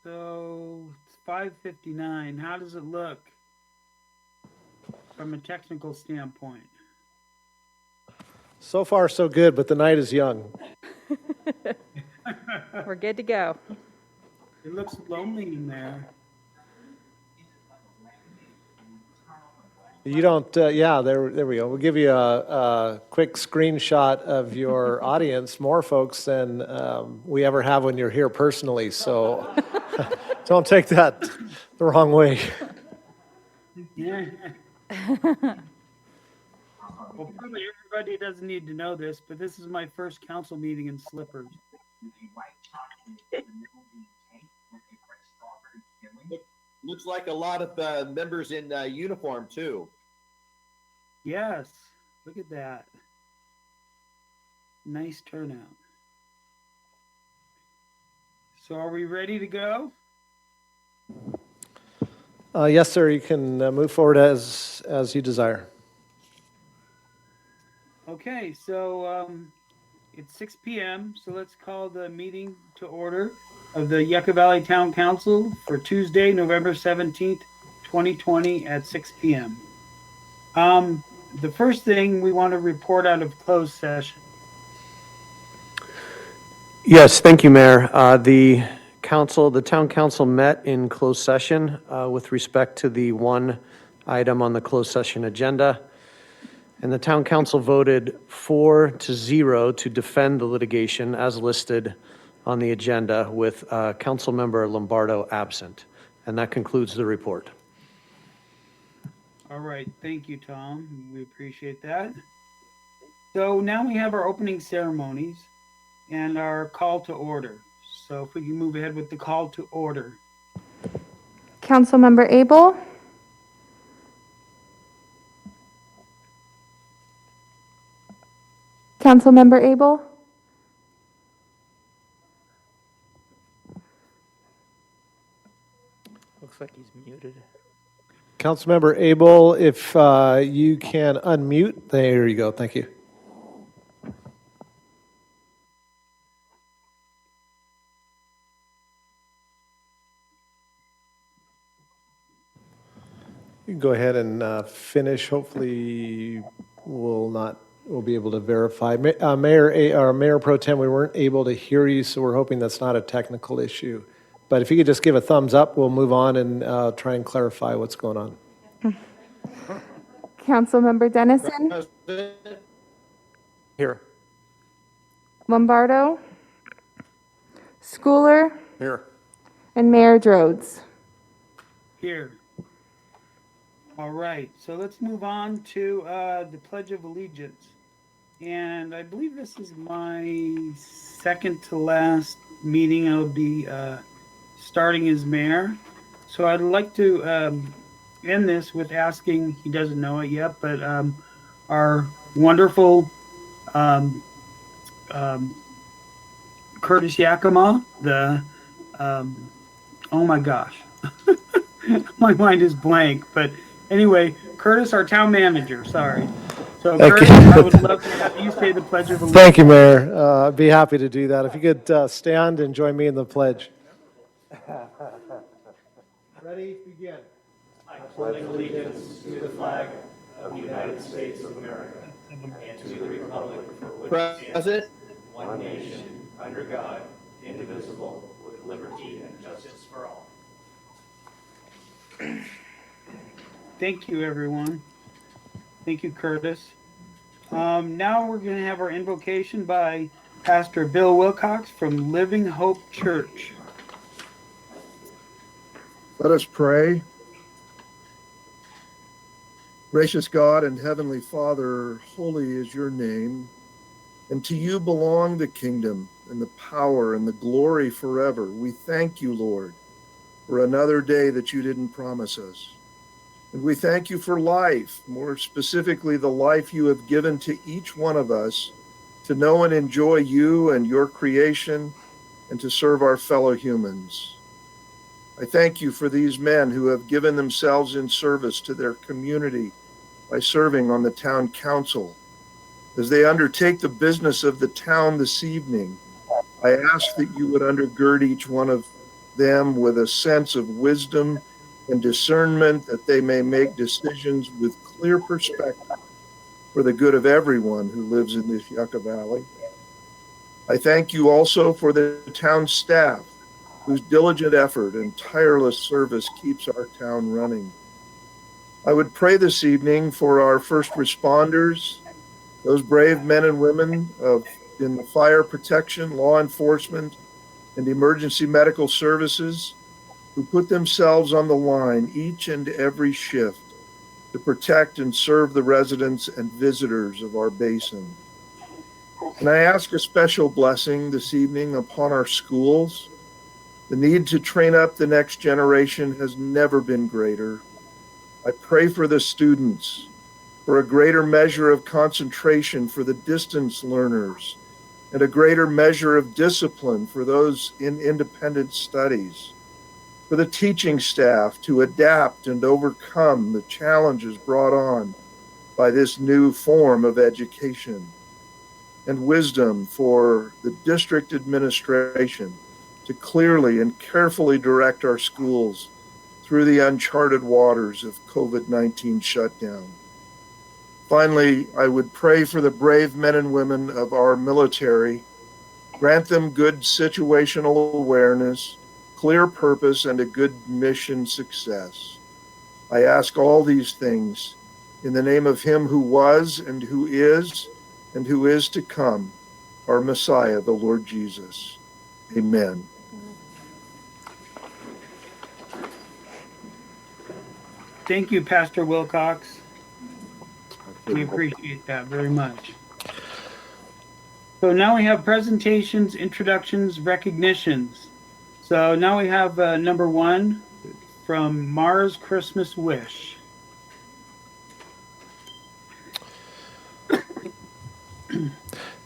So it's 5:59. How does it look from a technical standpoint? So far, so good, but the night is young. We're good to go. It looks lonely in there. You don't, yeah, there we go. We'll give you a quick screenshot of your audience, more folks than we ever have when you're here personally. So don't take that the wrong way. Yeah. Well, probably everybody doesn't need to know this, but this is my first council meeting in slippers. Looks like a lot of members in uniform too. Yes, look at that. Nice turnout. So are we ready to go? Yes, sir, you can move forward as you desire. Okay, so it's 6 p.m., so let's call the meeting to order of the Yucca Valley Town Council for Tuesday, November 17th, 2020 at 6 p.m. The first thing we want to report out of closed session. Yes, thank you, Mayor. The town council met in closed session with respect to the one item on the closed session agenda. And the town council voted 4-0 to defend the litigation as listed on the agenda with Councilmember Lombardo absent. And that concludes the report. All right, thank you, Tom. We appreciate that. So now we have our opening ceremonies and our call to order. So if we can move ahead with the call to order. Councilmember Abel. Councilmember Abel. Looks like he's muted. Councilmember Abel, if you can unmute, there you go, thank you. You can go ahead and finish. Hopefully, we'll be able to verify. Mayor Pro Tem, we weren't able to hear you, so we're hoping that's not a technical issue. But if you could just give a thumbs up, we'll move on and try and clarify what's going on. Councilmember Dennison. Here. Lombardo. Schooler. Here. And Mayor Drodes. Here. All right, so let's move on to the Pledge of Allegiance. And I believe this is my second to last meeting I'll be starting as mayor. So I'd like to end this with asking, he doesn't know it yet, but our wonderful Curtis Yakima, oh my gosh, my mind is blank, but anyway, Curtis, our town manager, sorry. So Curtis, I would love to have you say the Pledge of Allegiance. Thank you, Mayor. I'd be happy to do that. If you could stand and join me in the pledge. Ready, begin. I pledge allegiance to the flag of the United States of America and to the republic for which it stands, President, one nation, under God, indivisible, with liberty and justice for all. Thank you, everyone. Thank you, Curtis. Now we're going to have our invocation by Pastor Bill Wilcox from Living Hope Church. Let us pray. Gracious God and Heavenly Father, holy is your name, and to you belong the kingdom and the power and the glory forever. We thank you, Lord, for another day that you didn't promise us. And we thank you for life, more specifically, the life you have given to each one of us to know and enjoy you and your creation and to serve our fellow humans. I thank you for these men who have given themselves in service to their community by serving on the town council. As they undertake the business of the town this evening, I ask that you would undergird each one of them with a sense of wisdom and discernment that they may make decisions with clear perspective for the good of everyone who lives in this Yucca Valley. I thank you also for the town staff whose diligent effort and tireless service keeps our town running. I would pray this evening for our first responders, those brave men and women in the fire protection, law enforcement, and emergency medical services who put themselves on the line each and every shift to protect and serve the residents and visitors of our basin. And I ask a special blessing this evening upon our schools. The need to train up the next generation has never been greater. I pray for the students, for a greater measure of concentration for the distance learners, and a greater measure of discipline for those in independent studies, for the teaching staff to adapt and overcome the challenges brought on by this new form of education, and wisdom for the district administration to clearly and carefully direct our schools through the uncharted waters of COVID-19 shutdown. Finally, I would pray for the brave men and women of our military. Grant them good situational awareness, clear purpose, and a good mission success. I ask all these things in the name of him who was and who is to come, our Messiah, the Lord Jesus. Amen. Thank you, Pastor Wilcox. We appreciate that very much. So now we have presentations, introductions, recognitions. So now we have number one from Mars Christmas Wish.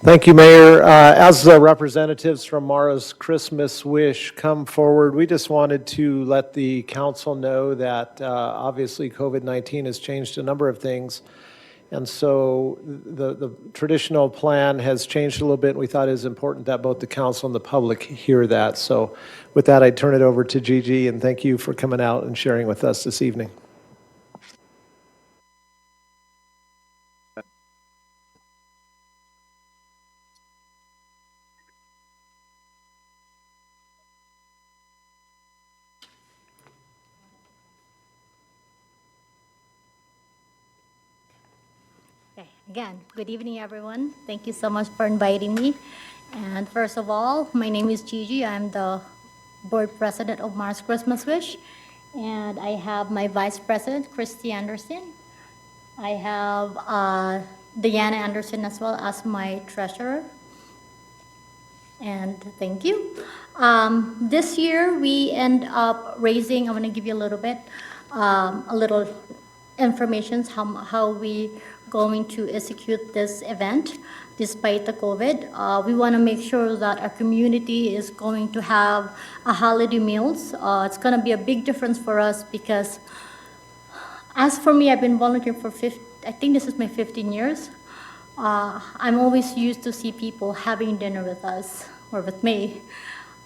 Thank you, Mayor. As the representatives from Mara's Christmas Wish come forward, we just wanted to let the council know that obviously COVID-19 has changed a number of things. And so the traditional plan has changed a little bit. We thought it was important that both the council and the public hear that. So with that, I turn it over to Gigi, and thank you for coming out and sharing with us this evening. Okay, again, good evening, everyone. Thank you so much for inviting me. And first of all, my name is Gigi. I'm the board president of Mars Christmas Wish. And I have my vice president, Christy Anderson. I have Diana Anderson as well as my treasurer. And thank you. This year, we end up raising, I want to give you a little information how we going to execute this event despite the COVID. We want to make sure that our community is going to have a holiday meals. It's going to be a big difference for us because as for me, I've been volunteering for I think this is my 15 years. I'm always used to see people having dinner with us or with me.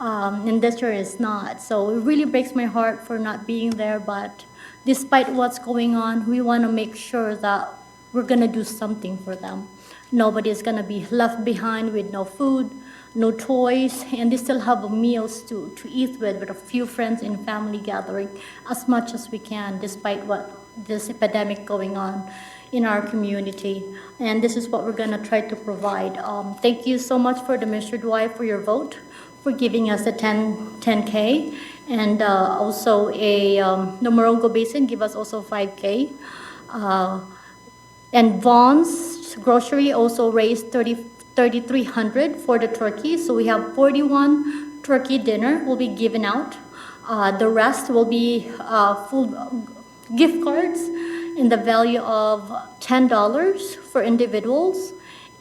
And this year is not. So it really breaks my heart for not being there, but despite what's going on, we want to make sure that we're going to do something for them. Nobody is going to be left behind with no food, no toys, and they still have meals to eat with a few friends and family gathering as much as we can, despite what this epidemic going on in our community. And this is what we're going to try to provide. Thank you so much for the Mr. Dwight for your vote, for giving us the 10K, and also the Morongo Basin give us also 5K. And Vaughn's Grocery also raised $3,300 for the turkey. So we have 41 turkey dinner will be given out. The rest will be full gift cards in the value of $10 for individuals,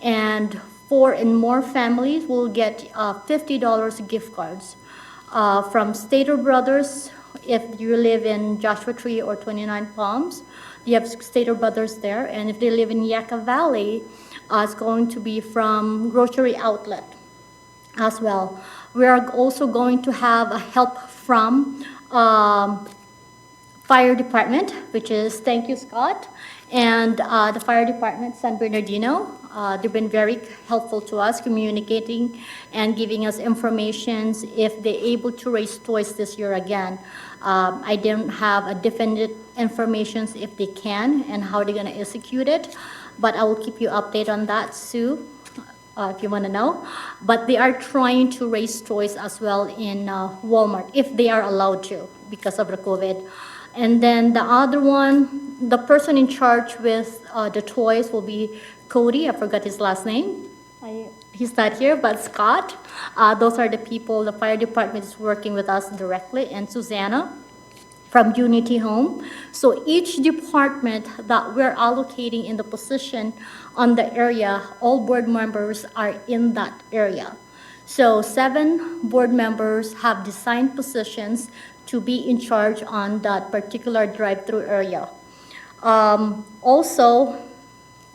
and 4 and more families will get $50 gift cards. From Stater Brothers, if you live in Joshua Tree or 29 Palms, you have Stater Brothers there. And if they live in Yucca Valley, it's going to be from Grocery Outlet as well. We are also going to have help from fire department, which is, thank you, Scott, and the fire department, San Bernardino. They've been very helpful to us, communicating and giving us informations if they're able to raise toys this year again. I don't have a definite information if they can and how they're going to execute it, but I will keep you updated on that, Sue, if you want to know. But they are trying to raise toys as well in Walmart, if they are allowed to, because of the COVID. And then the other one, the person in charge with the toys will be Cody. I forgot his last name. He's not here, but Scott. Those are the people. The fire department is working with us directly, and Susanna from Unity Home. So each department that we're allocating in the position on the area, all board members are in that area. So 7 board members have designed positions to be in charge on that particular drive-through area. Also,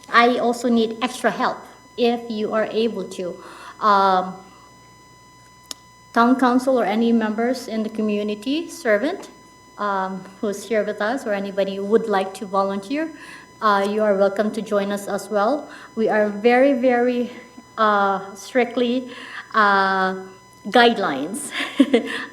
I also need extra help if you are able to. Town council or any members in the community servant who's here with us, or anybody who would like to volunteer, you are welcome to join us as well. We are very, very strictly guidelines.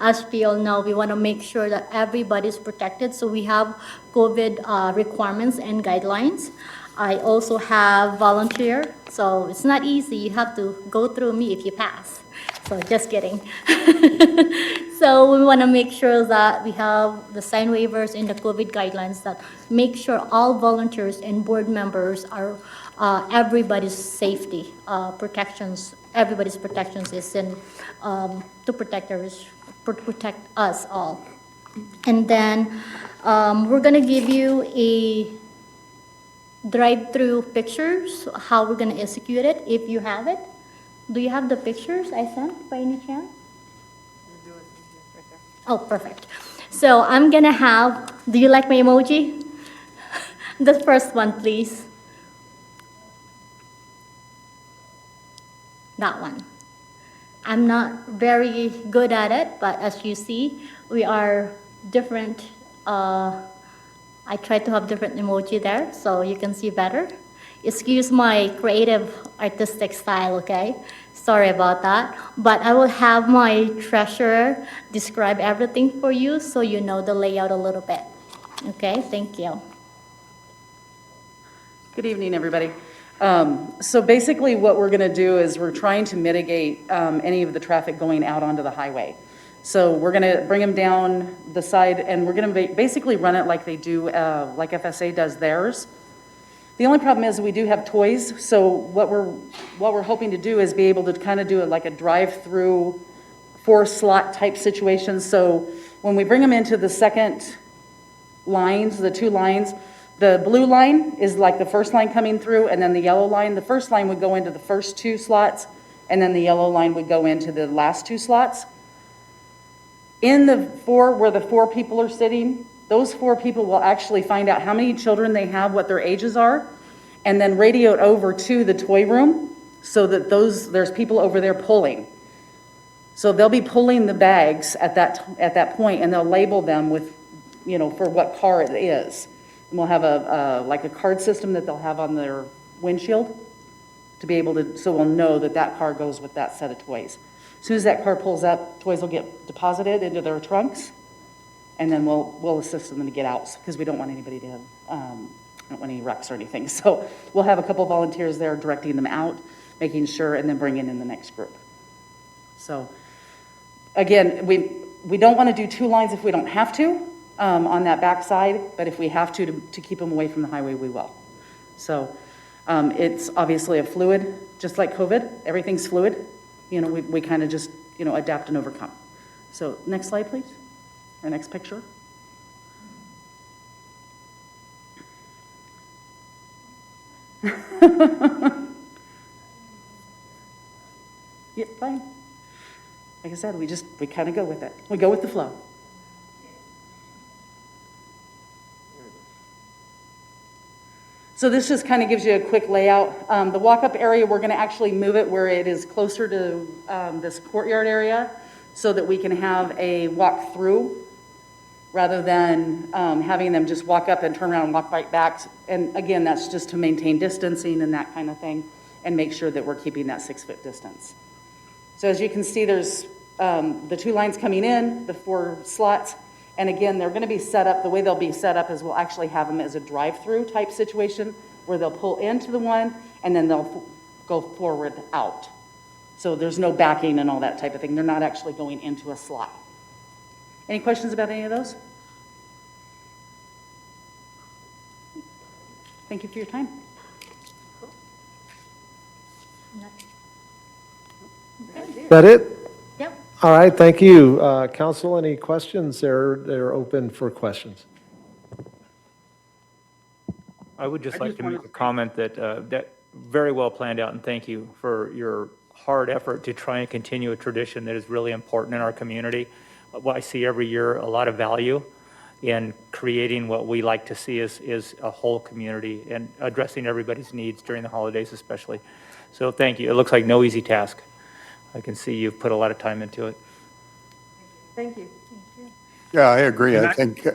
As we all know, we want to make sure that everybody's protected, so we have COVID requirements and guidelines. I also have volunteer, so it's not easy. You have to go through me if you pass. So just kidding. So we want to make sure that we have the sign waivers in the COVID guidelines that make sure all volunteers and board members are everybody's safety protections. Everybody's protections is in to protect us all. And then we're gonna give you a drive-through pictures how we're gonna execute it if you have it. Do you have the pictures I sent by any chance? Oh, perfect. So I'm gonna have, do you like my emoji? The first one, please. That one. I'm not very good at it, but as you see, we are different. I try to have different emoji there so you can see better. Excuse my creative artistic style, okay? Sorry about that. But I will have my treasurer describe everything for you so you know the layout a little bit. Okay, thank you. Good evening, everybody. So basically what we're going to do is we're trying to mitigate any of the traffic going out onto the highway. So we're going to bring them down the side, and we're going to basically run it like they do, like FSA does theirs. The only problem is we do have toys, so what we're hoping to do is be able to kind of do it like a drive-through 4-slot type situation. So when we bring them into the second lines, the 2 lines, the blue line is like the first line coming through, and then the yellow line, the first line would go into the first 2 slots, and then the yellow line would go into the last 2 slots. In the 4, where the 4 people are sitting, those 4 people will actually find out how many children they have, what their ages are, and then radio it over to the toy room so that there's people over there pulling. So they'll be pulling the bags at that point, and they'll label them with, for what car it is. And we'll have like a card system that they'll have on their windshield to be able to, so we'll know that that car goes with that set of toys. As soon as that car pulls up, toys will get deposited into their trunks, and then we'll assist them to get out because we don't want anybody to don't want any wrecks or anything. So we'll have a couple volunteers there directing them out, making sure, and then bringing in the next group. So again, we don't want to do 2 lines if we don't have to on that back side, but if we have to keep them away from the highway, we will. So it's obviously a fluid, just like COVID, everything's fluid. We kind of just, adapt and overcome. So next slide, please. Our next picture. Yeah, fine. Like I said, we kind of go with it. We go with the flow. So this just kind of gives you a quick layout. The walk-up area, we're going to actually move it where it is closer to this courtyard area so that we can have a walk-through rather than having them just walk up and turn around and walk right back. And again, that's just to maintain distancing and that kind of thing and make sure that we're keeping that 6-foot distance. So as you can see, there's the 2 lines coming in, the 4 slots. And again, they're going to be set up, the way they'll be set up is we'll actually have them as a drive-through type situation where they'll pull into the one and then they'll go forward out. So there's no backing and all that type of thing. They're not actually going into a slot. Any questions about any of those? Thank you for your time. Is that it? Yep. All right, thank you. Council, any questions? They're open for questions. I would just I like just to wanted make a to- comment that, that very well planned out, and thank you for your hard effort to try and continue a tradition that is really important in our community. What I see every year, a lot of value in creating what we like to see is a whole community and addressing everybody's needs during the holidays especially. So thank you. It looks like no easy task. I can see you've put a lot of time into it. Thank you. Yeah, I agree. And I I- think, I oh,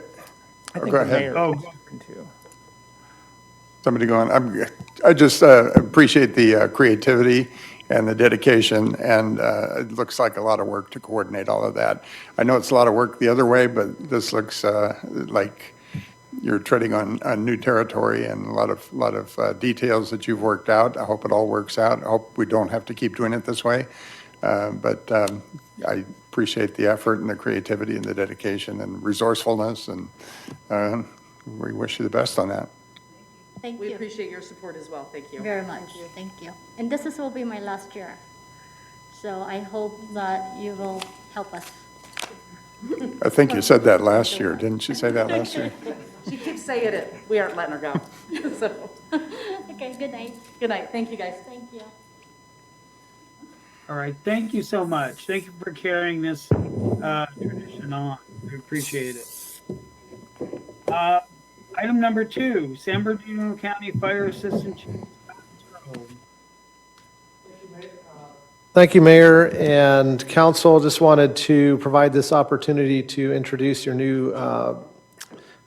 think go the ahead. mayor Oh, was talking too. Somebody going, I just appreciate the creativity and the dedication, and it looks like a lot of work to coordinate all of that. I know it's a lot of work the other way, but this looks like you're treading on new territory and a lot of details that you've worked out. I hope it all works out. I hope we don't have to keep doing it this way. But I appreciate the effort and the creativity and the dedication and resourcefulness, and we wish you the best on that. Thank We you appreciate your support as well. Thank you. very much. Thank you. And this will be my last year. So I hope that you will help us. I think you said that last year, didn't you say that last year? She keeps saying it. We aren't letting her go. So, Okay, good night. good night. Thank you, guys. Thank you. all right. Thank you so much. Thank you for carrying this tradition on. We appreciate it. Item number 2, San Bernardino County Fire Assistant Chief. Thank you, Mayor and Council. Just wanted to provide this opportunity to introduce your new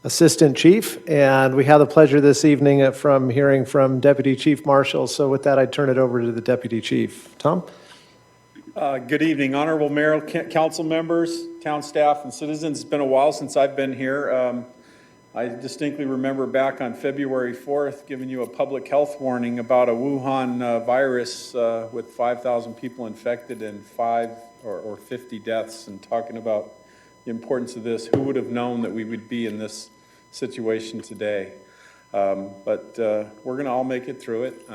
Assistant Chief. And we have the pleasure this evening from hearing from Deputy Chief Marshall. So with that, I turn it over to the Deputy Chief. Tom? Good evening, honorable mayor, council members, town staff, and citizens. It's been a while since I've been here. I distinctly remember back on February 4th giving you a public health warning about a Wuhan virus with 5,000 people infected and 5 or 50 deaths, and talking about the importance of this. Who would have known that we would be in this situation today? But we're going to all make it through it.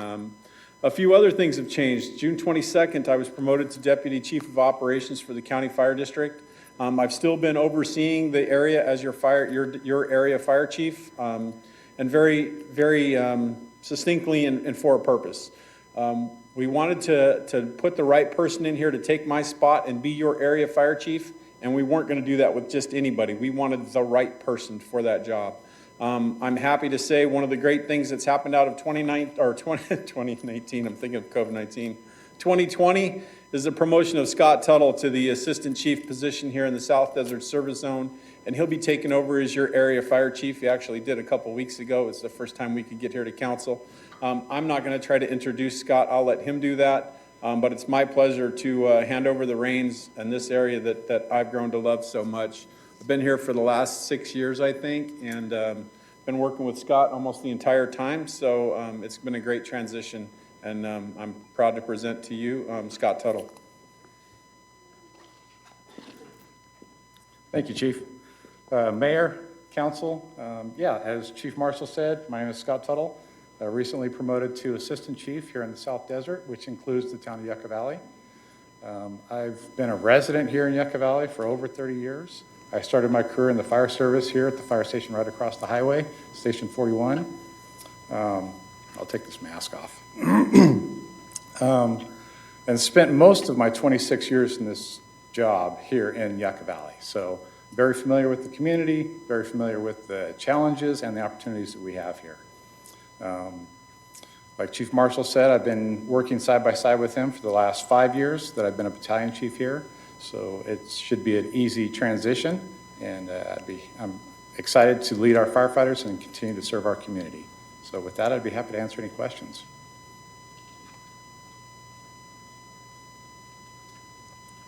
A few other things have changed. June 22nd, I was promoted to Deputy Chief of Operations for the County Fire District. I've still been overseeing the area as your area fire chief, and very succinctly and for a purpose. We wanted to put the right person in here to take my spot and be your area fire chief, and we weren't going to do that with just anybody. We wanted the right person for that job. I'm happy to say one of the great things that's happened out of 2019, I'm thinking of COVID-19, 2020 is the promotion of Scott Tuttle to the Assistant Chief position here in the South Desert Service Zone, and he'll be taking over as your area fire chief. He actually did a couple weeks ago. It's the first time we could get here to council. I'm not going to try to introduce Scott. I'll let him do that, but it's my pleasure to hand over the reins in this area that I've grown to love so much. I've been here for the last 6 years, I think, and been working with Scott almost the entire time, so it's been a great transition, and I'm proud to present to you Scott Tuttle. Thank you, Chief. Mayor, Council, as Chief Marshall said, my name is Scott Tuttle, recently promoted to Assistant Chief here in the South Desert, which includes the town of Yucca Valley. I've been a resident here in Yucca Valley for over 30 years. I started my career in the fire service here at the fire station right across the highway, Station 41. I'll take this mask off. And spent most of my 26 years in this job here in Yucca Valley. So very familiar with the community, very familiar with the challenges and the opportunities that we have here. Like Chief Marshall said, I've been working side by side with him for the last 5 years that I've been a battalion chief here. So it should be an easy transition, and I'm excited to lead our firefighters and continue to serve our community. So with that, I'd be happy to answer any questions.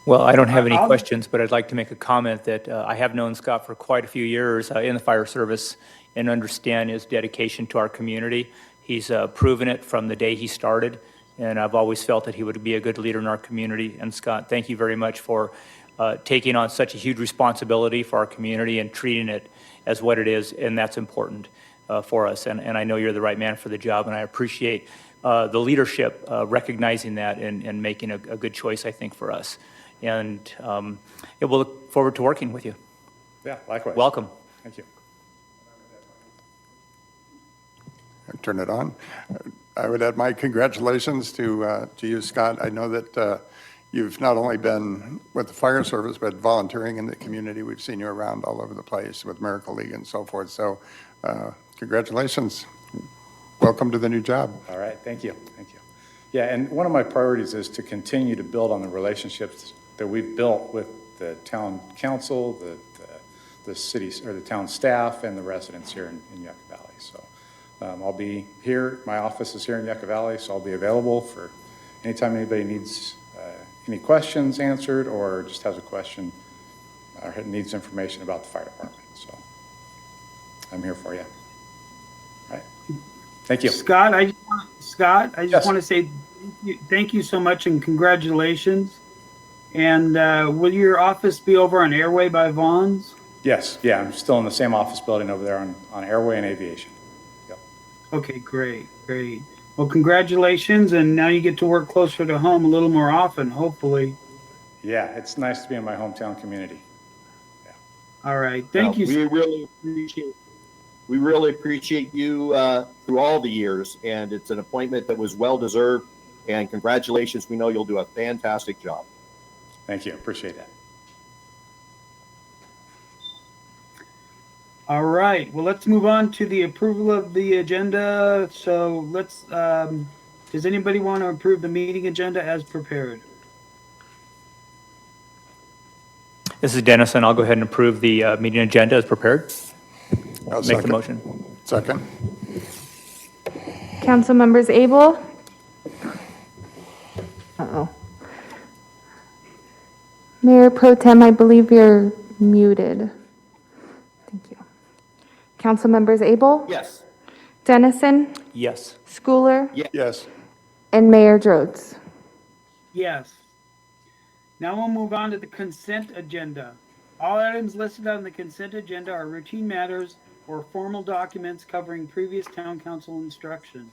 Well, I don't have any I'll- questions, but I'd like to make a comment that I have known Scott for quite a few years in the fire service and understand his dedication to our community. He's proven it from the day he started, and I've always felt that he would be a good leader in our community. And Scott, thank you very much for taking on such a huge responsibility for our community and treating it as what it is, and that's important for us. And I know you're the right man for the job, and I appreciate the leadership recognizing that and making a good choice, I think, for us. And we'll look forward to working with you. Yeah, likewise. Welcome. Thank you. Turn it on. I would add my congratulations to you, Scott. I know that you've not only been with the fire service, but volunteering in the community. We've seen you around all over the place with Miracle League and so forth. So congratulations. Welcome to the new job. All right, thank you, thank you. Yeah, and one of my priorities is to continue to build on the relationships that we've built with the town council, the cities, or the town staff, and the residents here in Yucca Valley. So I'll be here, my office is here in Yucca Valley, so I'll be available for anytime anybody needs any questions answered or just has a question or needs information about the fire department. So I'm here for you. All right. Thank you. Scott, I just Yes. want to say thank you so much and congratulations. And will your office be over on Airway by Vaughn's? Yes, yeah, I'm still in the same office building over there on Airway and Aviation. Yep. Okay, great. Well, congratulations, and now you get to work closer to home a little more often, hopefully. Yeah, it's nice to be in my hometown community. All right, thank you. We really appreciate you through all the years, and it's an appointment that was well deserved. And congratulations, we know you'll do a fantastic job. Thank you, appreciate that. All right, well, let's move on to the approval of the agenda. So let's, does anybody want to approve the meeting agenda as prepared? This is Dennis, and I'll go ahead and approve the meeting agenda as prepared. I'll Make the second. motion. Second. Council members Abel? Uh-oh. Mayor Pro Tem, I believe you're muted. Thank you. Council members Abel? Yes. Dennison? Yes. Schooler? Yes. And Mayor Drodes? Yes. Now we'll move on to the consent agenda. All items listed on the consent agenda are routine matters or formal documents covering previous town council instruction.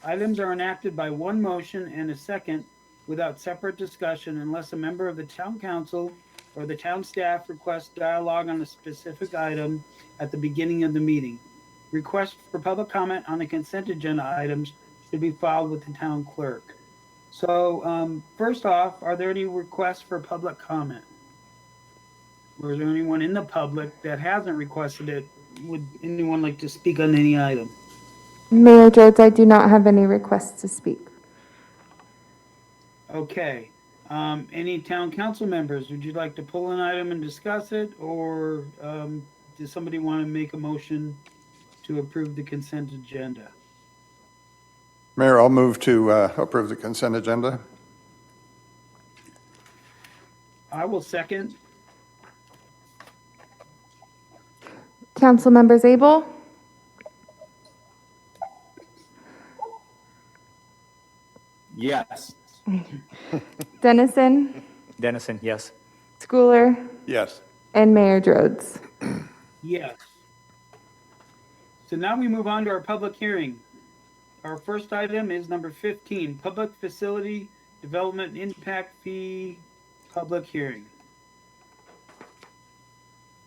Items are enacted by one motion and a second without separate discussion unless a member of the town council or the town staff requests dialogue on a specific item at the beginning of the meeting. Requests for public comment on the consent agenda items should be filed with the town clerk. So first off, are there any requests for public comment? Or is there anyone in the public that hasn't requested it? Would anyone like to speak on any item? Mayor Drodes, I do not have any requests to speak. Okay. Any town council members, would you like to pull an item and discuss it? Or does somebody want to make a motion to approve the consent agenda? Mayor, I'll move to approve the consent agenda. I will second. Council members Abel? Yes. Dennison? Dennison, yes. Schooler? Yes. And Mayor Drodes? Yes. So now we move on to our public hearing. Our first item is number 15, Public Facility Development Impact Fee Public Hearing.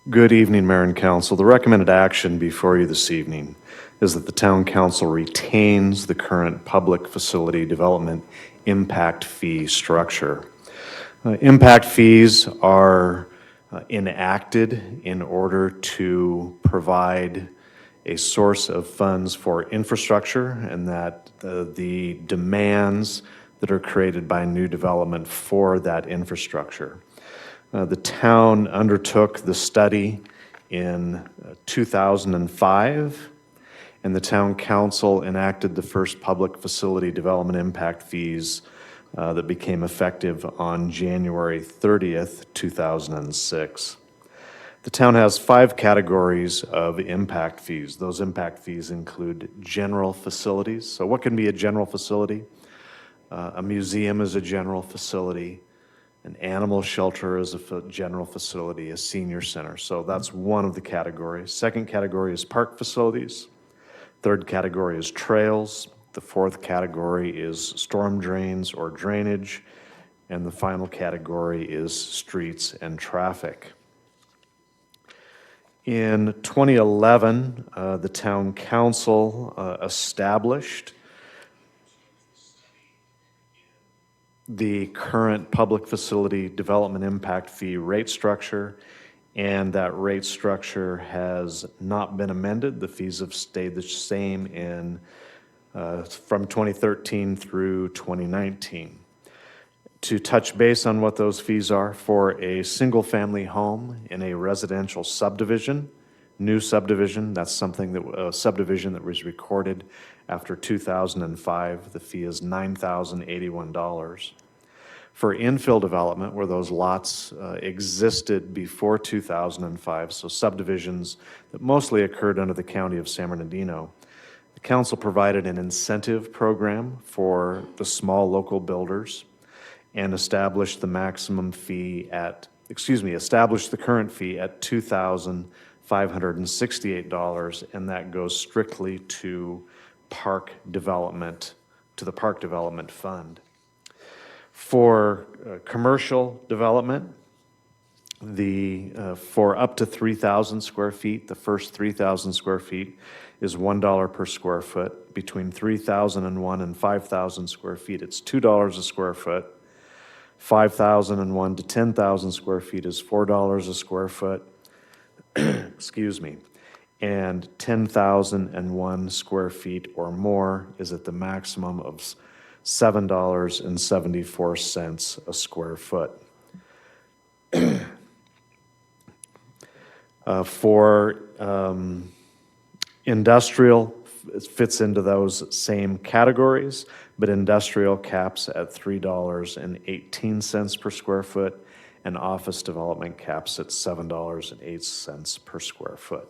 Good evening, Mayor and Council. The recommended action before you this evening is that the Town Council retains the current Public Facility Development Impact Fee structure. Impact fees are enacted in order to provide a source of funds for infrastructure, and that the demands that are created by new development for that infrastructure. The town undertook the study in 2005, and the town council enacted the first public facility development impact fees that became effective on January 30th, 2006. The town has 5 categories of impact fees. Those impact fees include general facilities. So what can be a general facility? A museum is a general facility. An animal shelter is a general facility, a senior center. So that's one of the categories. Second category is park facilities. Third category is trails. The fourth category is storm drains or drainage. And the final category is streets and traffic. In 2011, the town council established the current public facility development impact fee rate structure, and that rate structure has not been amended. The fees have stayed the same from 2013 through 2019. To touch base on what those fees are, for a single-family home in a residential subdivision, new subdivision, that's something that, a subdivision that was recorded after 2005, the fee is $9,081. For infill development, where those lots existed before 2005, so subdivisions that mostly occurred under the county of San Bernardino, the council provided an incentive program for the small local builders and established the current fee at $2,568, and that goes strictly to park development, to the Park Development Fund. For commercial development, for up to 3,000 square feet, the first 3,000 square feet is $1 per square foot. Between 3,001 and 5,000 square feet, it's $2 a square foot. 5,001 to 10,000 square feet is $4 a square foot. Excuse me. And 10,001 square feet or more is at the maximum of $7.74 a square foot. For industrial, it fits into those same categories, but industrial caps at $3.18 per square foot, and office development caps at $7.08 per square foot.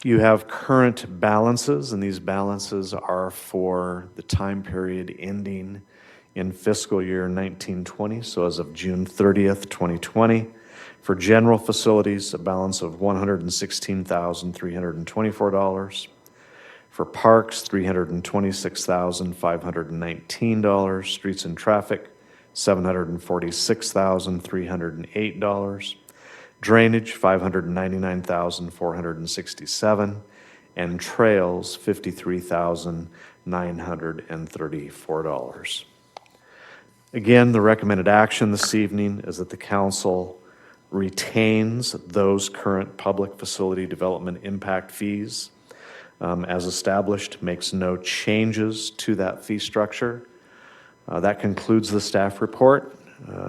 You have current balances, and these balances are for the time period ending in fiscal year 1920, so as of June 30th, 2020. For general facilities, a balance of $116,324. For parks, $326,519. Streets and traffic, $746,308. Drainage, $599,467. And trails, $53,934. Again, the recommended action this evening is that the council retains those current public facility development impact fees as established, makes no changes to that fee structure. That concludes the staff report.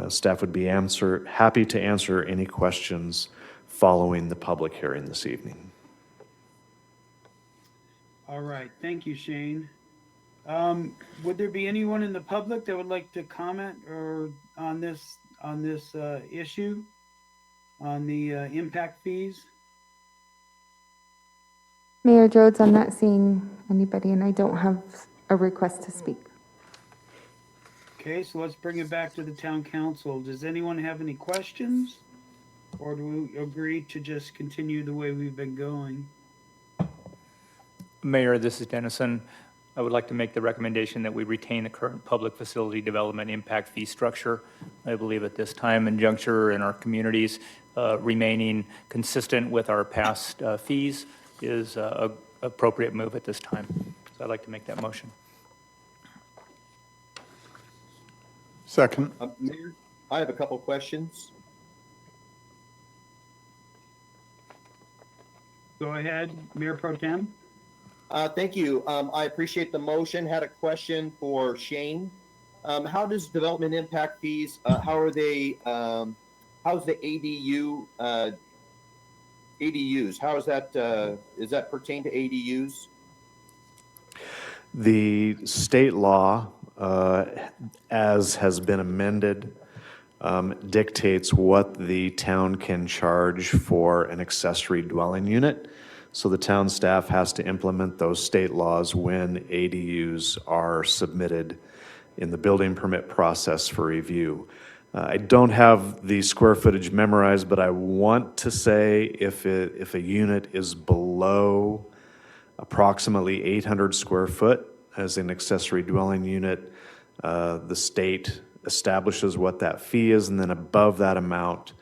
Staff would be happy to answer any questions following the public hearing this evening. All right, thank you, Shane. Would there be anyone in the public that would like to comment or on this issue, on the impact fees? Mayor Rhodes, I'm not seeing anybody, and I don't have a request to speak. Okay, so let's bring it back to the town council. Does anyone have any questions? Or do we agree to just continue the way we've been going? Mayor, this is Dennison. I would like to make the recommendation that we retain the current public facility development impact fee structure. I believe at this time and juncture in our communities, remaining consistent with our past fees is an appropriate move at this time. So I'd like to make that motion. Second. Mayor, I have a couple questions. Go ahead, Mayor Pro Tem. Thank you. I appreciate the motion. Had a question for Shane. How does development impact fees, how are they, how's the ADUs? How is that pertain to ADUs? The state law, as has been amended, dictates what the town can charge for an accessory dwelling unit. So the town staff has to implement those state laws when ADUs are submitted in the building permit process for review. I don't have the square footage memorized, but I want to say if a unit is below approximately 800 square foot as an accessory dwelling unit, the state establishes what that fee is, and then above that amount,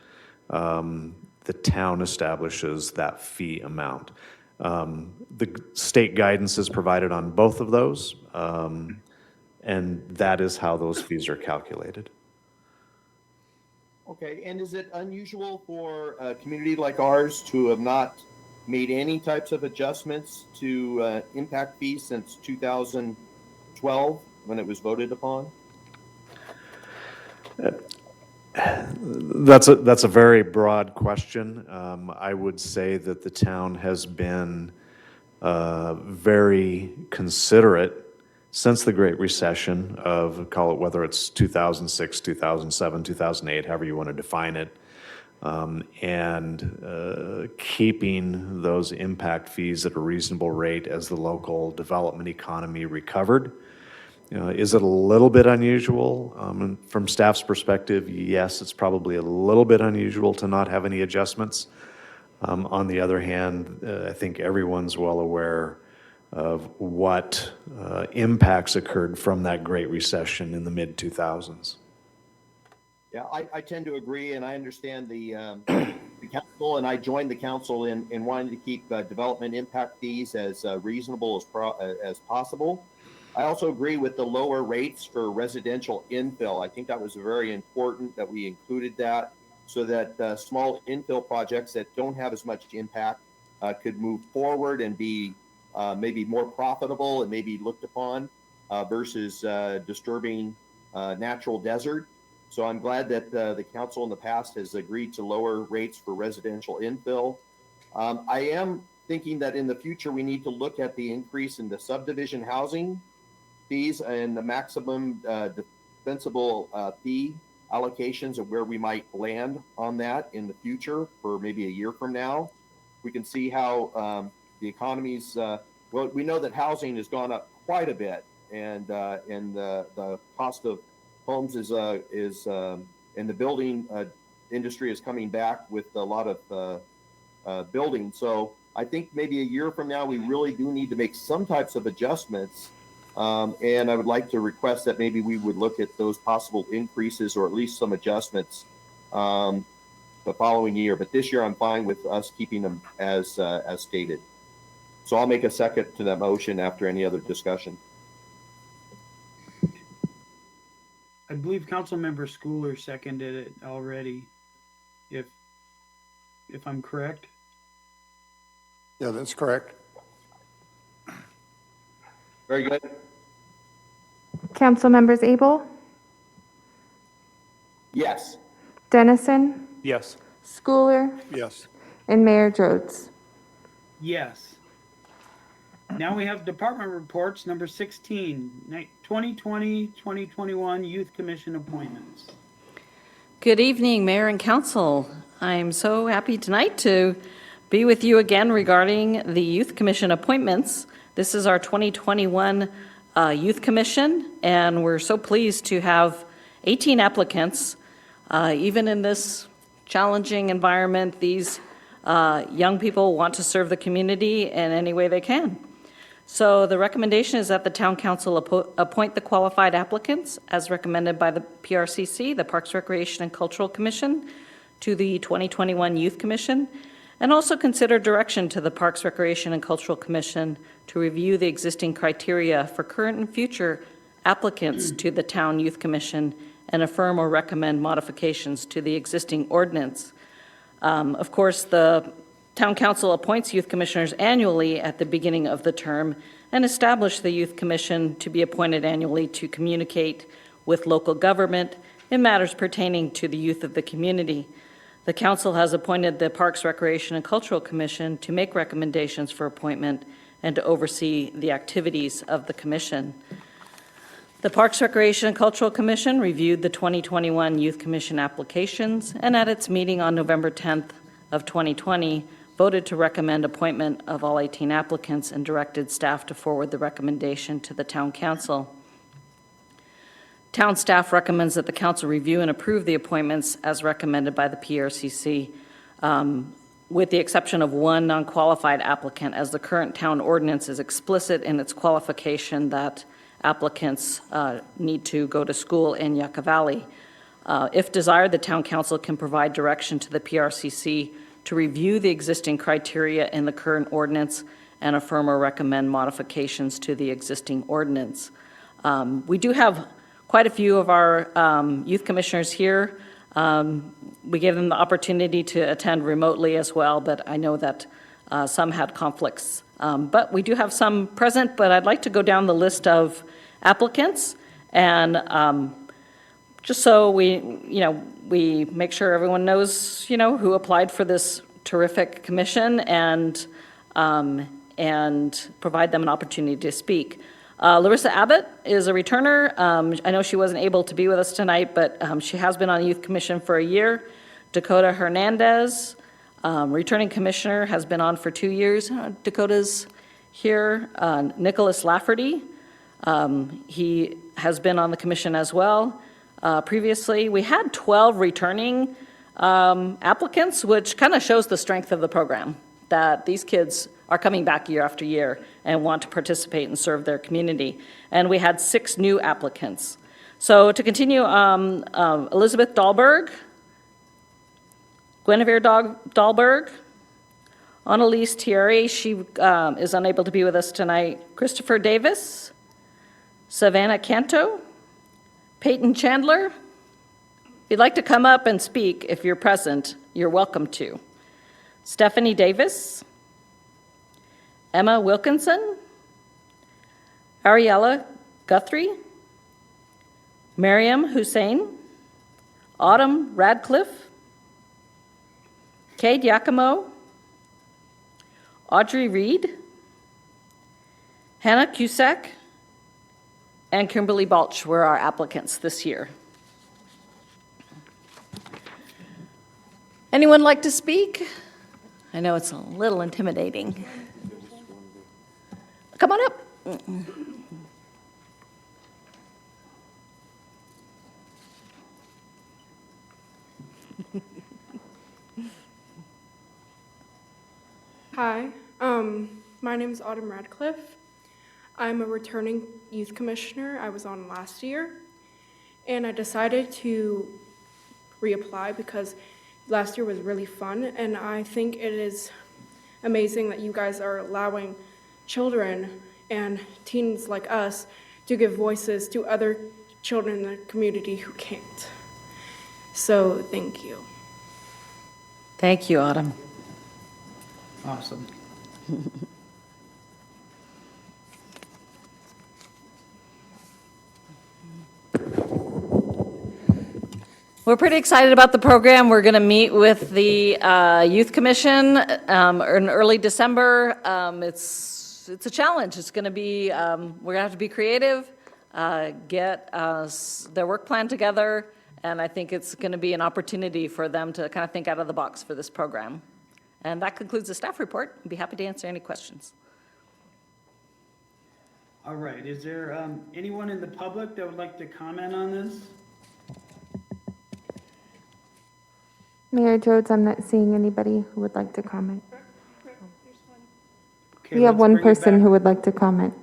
the town establishes that fee amount. The state guidance is provided on both of those, and that is how those fees are calculated. Okay, and is it unusual for a community like ours to have not made any types of adjustments to impact fees since 2012 when it was voted upon? That's a very broad question. I would say that the town has been very considerate since the Great Recession of, call it whether it's 2006, 2007, 2008, however you want to define it, and keeping those impact fees at a reasonable rate as the local development economy recovered. Is it a little bit unusual? From staff's perspective, yes, it's probably a little bit unusual to not have any adjustments. On the other hand, I think everyone's well aware of what impacts occurred from that Great Recession in the mid-2000s. Yeah, I tend to agree, and I understand the council, and I joined the council in wanting to keep development impact fees as reasonable as possible. I also agree with the lower rates for residential infill. I think that was very important that we included that so that small infill projects that don't have as much impact could move forward and be maybe more profitable and maybe looked upon versus disturbing natural desert. So I'm glad that the council in the past has agreed to lower rates for residential infill. I am thinking that in the future we need to look at the increase in the subdivision housing fees and the maximum defensible fee allocations of where we might land on that in the future for maybe a year from now. We can see how the economy's, well, we know that housing has gone up quite a bit, and the cost of homes is and the building industry is coming back with a lot of building. So I think maybe a year from now, we really do need to make some types of adjustments. And I would like to request that maybe we would look at those possible increases or at least some adjustments the following year. But this year, I'm fine with us keeping them as stated. So I'll make a second to that motion after any other discussion. I believe Councilmember Schooler seconded it already, if I'm correct. Yeah, that's correct. Very good. Council members Abel, Yes. Dennison, Yes. Schooler, Yes. and Mayor Jodes. Yes. Now we have department reports, number 16, 2020-2021 Youth Commission appointments. Good evening, Mayor and Council. I'm so happy tonight to be with you again regarding the Youth Commission appointments. This is our 2021 Youth Commission, and we're so pleased to have 18 applicants. Even in this challenging environment, these young people want to serve the community in any way they can. So the recommendation is that the Town Council appoint the qualified applicants as recommended by the PRCC, the Parks, Recreation, and Cultural Commission, to the 2021 Youth Commission, and also consider direction to the Parks, Recreation, and Cultural Commission to review the existing criteria for current and future applicants to the Town Youth Commission and affirm or recommend modifications to the existing ordinance. Of course, the Town Council appoints youth commissioners annually at the beginning of the term and establish the Youth Commission to be appointed annually to communicate with local government in matters pertaining to the youth of the community. The council has appointed the Parks, Recreation, and Cultural Commission to make recommendations for appointment and to oversee the activities of the commission. The Parks, Recreation, and Cultural Commission reviewed the 2021 Youth Commission applications, and at its meeting on November 10th of 2020, voted to recommend appointment of all 18 applicants and directed staff to forward the recommendation to the Town Council. Town staff recommends that the council review and approve the appointments as recommended by the PRCC, with the exception of one non-qualified applicant, as the current town ordinance is explicit in its qualification that applicants need to go to school in Yucca Valley. If desired, the Town Council can provide direction to the PRCC to review the existing criteria in the current ordinance and affirm or recommend modifications to the existing ordinance. We do have quite a few of our youth commissioners here. We gave them the opportunity to attend remotely as well, but I know that some had conflicts. But we do have some present, but I'd like to go down the list of applicants and just so we make sure everyone knows, who applied for this terrific commission and provide them an opportunity to speak. Larissa Abbott is a returner. I know she wasn't able to be with us tonight, but she has been on the Youth Commission for a year. Dakota Hernandez, returning commissioner, has been on for 2 years. Dakota's here. Nicholas Lafferty, he has been on the commission as well. Previously, we had 12 returning applicants, which kind of shows the strength of the program, that these kids are coming back year after year and want to participate and serve their community. And we had 6 new applicants. So to continue, Elizabeth Dahlberg, Guinevere Dahlberg, Annalise Thierry, she is unable to be with us tonight, Christopher Davis, Savannah Canto, Peyton Chandler. If you'd like to come up and speak, if you're present, you're welcome to. Stephanie Davis, Emma Wilkinson, Ariella Guthrie, Miriam Hussein, Autumn Radcliffe, Cade Yakimo, Audrey Reed, Hannah Cusack, and Kimberly Balch were our applicants this year. Anyone like to speak? I know it's a little intimidating. Come on up. Hi, my name is Autumn Radcliffe. I'm a returning youth commissioner. I was on last year, and I decided to reapply because last year was really fun, and I think it is amazing that you guys are allowing children and teens like us to give voices to other children in the community who can't. So, thank you. Thank you, Autumn. Awesome. We're pretty excited about the program. We're going to meet with the Youth Commission in early December. It's a challenge. It's going to be, we're going to have to be creative, get their work plan together, and I think it's going to be an opportunity for them to kind of think out of the box for this program. And that concludes the staff report. I'd be happy to answer any questions. All right, is there anyone in the public that would like to comment on this? Mayor Jodes, I'm not seeing anybody who would like to comment. Okay, We have let's one bring it person back. who would like to comment.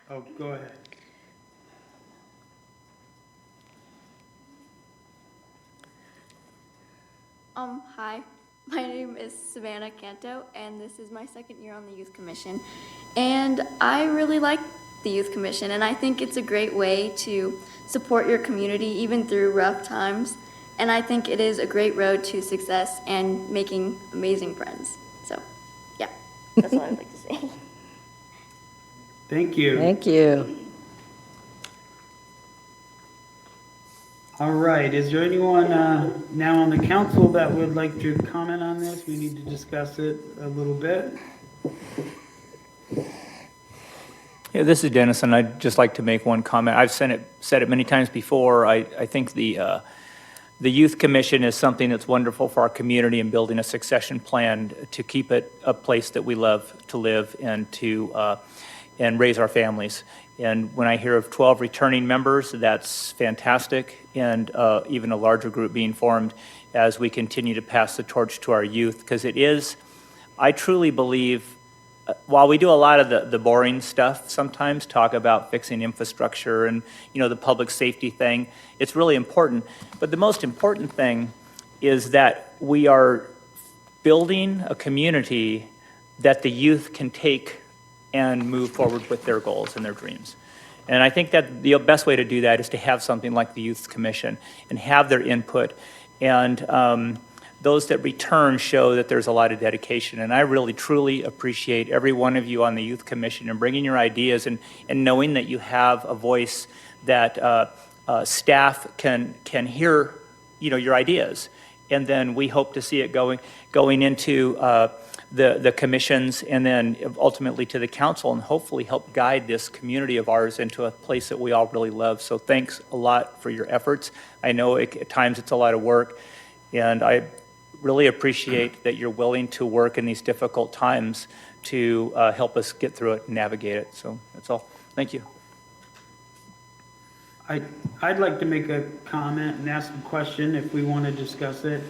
Oh, go ahead. Hi, my name is Savannah Canto, and this is my second year on the Youth Commission. And I really like the Youth Commission, and I think it's a great way to support your community even through rough times. and I think it is a great road to success and making amazing friends. So, yeah, that's all I'd like to say. Thank you. Thank you. All right, is there anyone now on the council that would like to comment on this? We need to discuss it a little bit. Yeah, this is Dennis, and I'd just like to make one comment. I've said it many times before. I think the Youth Commission is something that's wonderful for our community and building a succession plan to keep it a place that we love to live and to and raise our families. And when I hear of 12 returning members, that's fantastic, and even a larger group being formed as we continue to pass the torch to our youth, because it is, I truly believe, while we do a lot of the boring stuff sometimes, talk about fixing infrastructure and, the public safety thing, it's really important. But the most important thing is that we are building a community that the youth can take and move forward with their goals and their dreams. And I think that the best way to do that is to have something like the Youth Commission and have their input. And those that return show that there's a lot of dedication. And I really, truly appreciate every one of you on the Youth Commission and bringing your ideas and knowing that you have a voice that staff can hear, your ideas. And then we hope to see it going into the commissions and then ultimately to the council, and hopefully help guide this community of ours into a place that we all really love. So thanks a lot for your efforts. I know at times it's a lot of work, and I really appreciate that you're willing to work in these difficult times to help us get through it and navigate it. So that's all. Thank you. I'd like to make a comment and ask a question if we want to discuss it.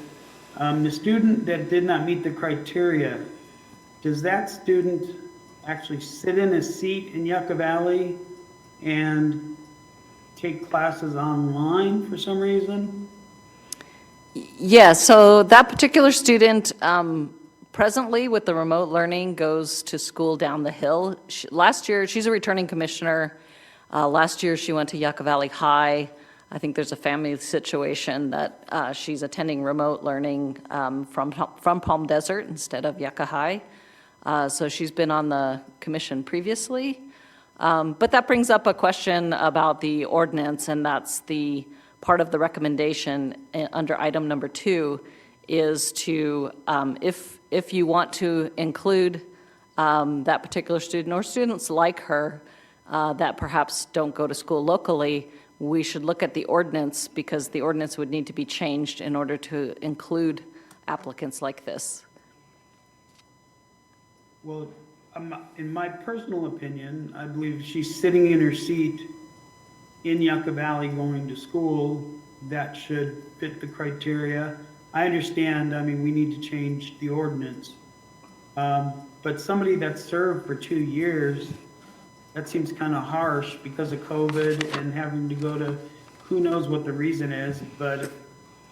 The student that did not meet the criteria, does that student actually sit in a seat in Yucca Valley and take classes online for some reason? Yeah, so that particular student presently with the remote learning goes to school down the hill. Last year, she's a returning commissioner. Last year, she went to Yucca Valley High. I think there's a family situation that she's attending remote learning from Palm Desert instead of Yucca High. So she's been on the commission previously. But that brings up a question about the ordinance, and that's the part of the recommendation under item number 2 is to, if you want to include that particular student or students like her that perhaps don't go to school locally, we should look at the ordinance, because the ordinance would need to be changed in order to include applicants like this. Well, in my personal opinion, I believe she's sitting in her seat in Yucca Valley going to school. That should fit the criteria. I understand, we need to change the ordinance. But somebody that served for 2 years, that seems kind of harsh because of COVID and having to go to, who knows what the reason is, but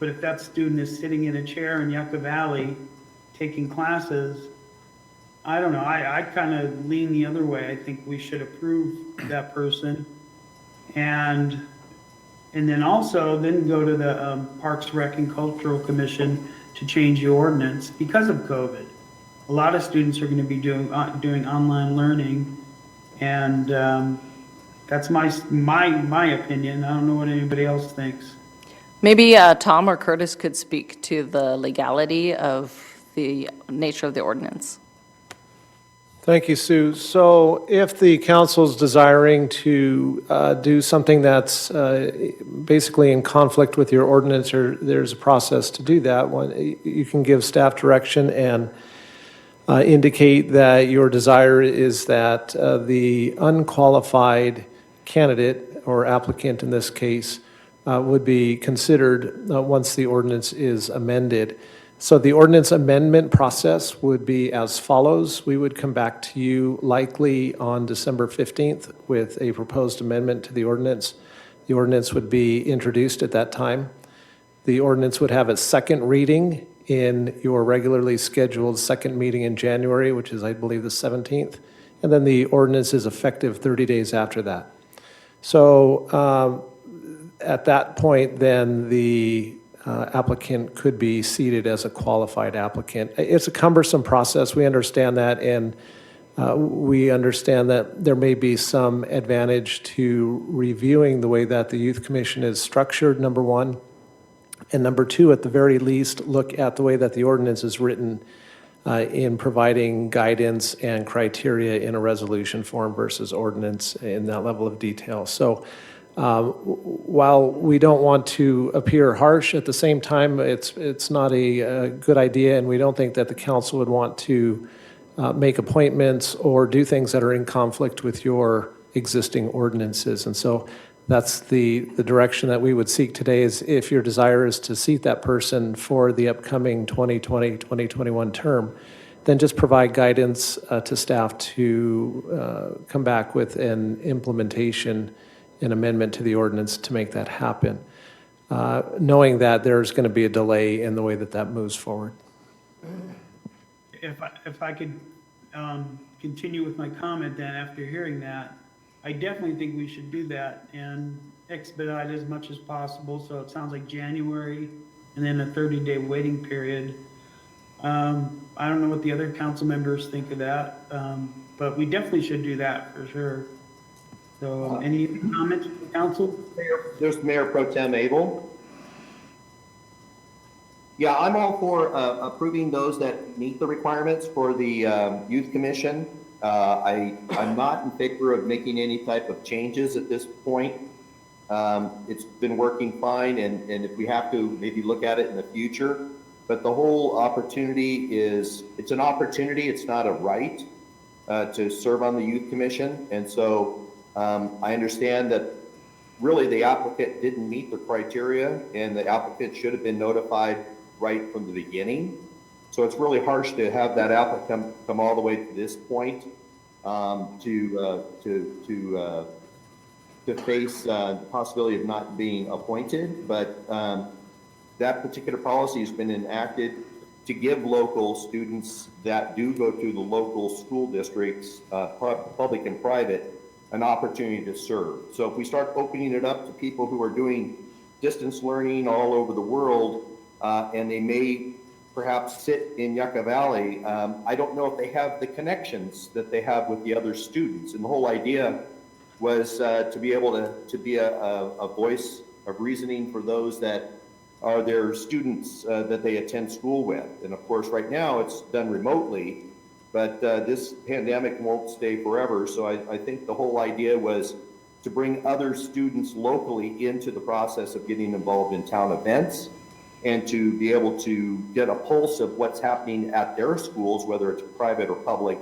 if that student is sitting in a chair in Yucca Valley taking classes, I don't know, I kind of lean the other way. I think we should approve that person. And then also then go to the Parks, Rec, and Cultural Commission to change the ordinance because of COVID. A lot of students are going to be doing online learning, and that's my opinion. I don't know what anybody else thinks. Maybe Tom or Curtis could speak to the legality of the nature of the ordinance. Thank you, Sue. So if the council's desiring to do something that's basically in conflict with your ordinance, or there's a process to do that, you can give staff direction and indicate that your desire is that the unqualified candidate or applicant in this case would be considered once the ordinance is amended. So the ordinance amendment process would be as follows. We would come back to you likely on December 15th with a proposed amendment to the ordinance. The ordinance would be introduced at that time. The ordinance would have its second reading in your regularly scheduled second meeting in January, which is, I believe, the 17th. And then the ordinance is effective 30 days after that. So at that point, then the applicant could be seated as a qualified applicant. It's a cumbersome process. We understand that, and we understand that there may be some advantage to reviewing the way that the Youth Commission is structured, number one. And number two, at the very least, look at the way that the ordinance is written in providing guidance and criteria in a resolution form versus ordinance in that level of detail. So while we don't want to appear harsh, at the same time, it's not a good idea, and we don't think that the council would want to make appointments or do things that are in conflict with your existing ordinances. And so that's the direction that we would seek today, is if your desire is to seat that person for the upcoming 2020-2021 term, then just provide guidance to staff to come back with an implementation, an amendment to the ordinance to make that happen, knowing that there's going to be a delay in the way that that moves forward. If I could continue with my comment then after hearing that, I definitely think we should do that and expedite as much as possible. So it sounds like January and then a 30-day waiting period. I don't know what the other council members think of that, but we definitely should do that for sure. So any comments from the council? There's Mayor Pro Tem Abel. Yeah, I'm all for approving those that meet the requirements for the Youth Commission. I'm not in favor of making any type of changes at this point. It's been working fine, and if we have to, maybe look at it in the future. But the whole opportunity it's an opportunity, it's not a right to serve on the Youth Commission. And so I understand that really the applicant didn't meet the criteria, and the applicant should have been notified right from the beginning. So it's really harsh to have that applicant come all the way to this point to face the possibility of not being appointed. But that particular policy has been enacted to give local students that do go to the local school districts, public and private, an opportunity to serve. So if we start opening it up to people who are doing distance learning all over the world, and they may perhaps sit in Yucca Valley, I don't know if they have the connections that they have with the other students. And the whole idea was to be able to be a voice of reasoning for those that are their students that they attend school with. And of course, right now it's done remotely, but this pandemic won't stay forever. So I think the whole idea was to bring other students locally into the process of getting involved in town events, and to be able to get a pulse of what's happening at their schools, whether it's private or public,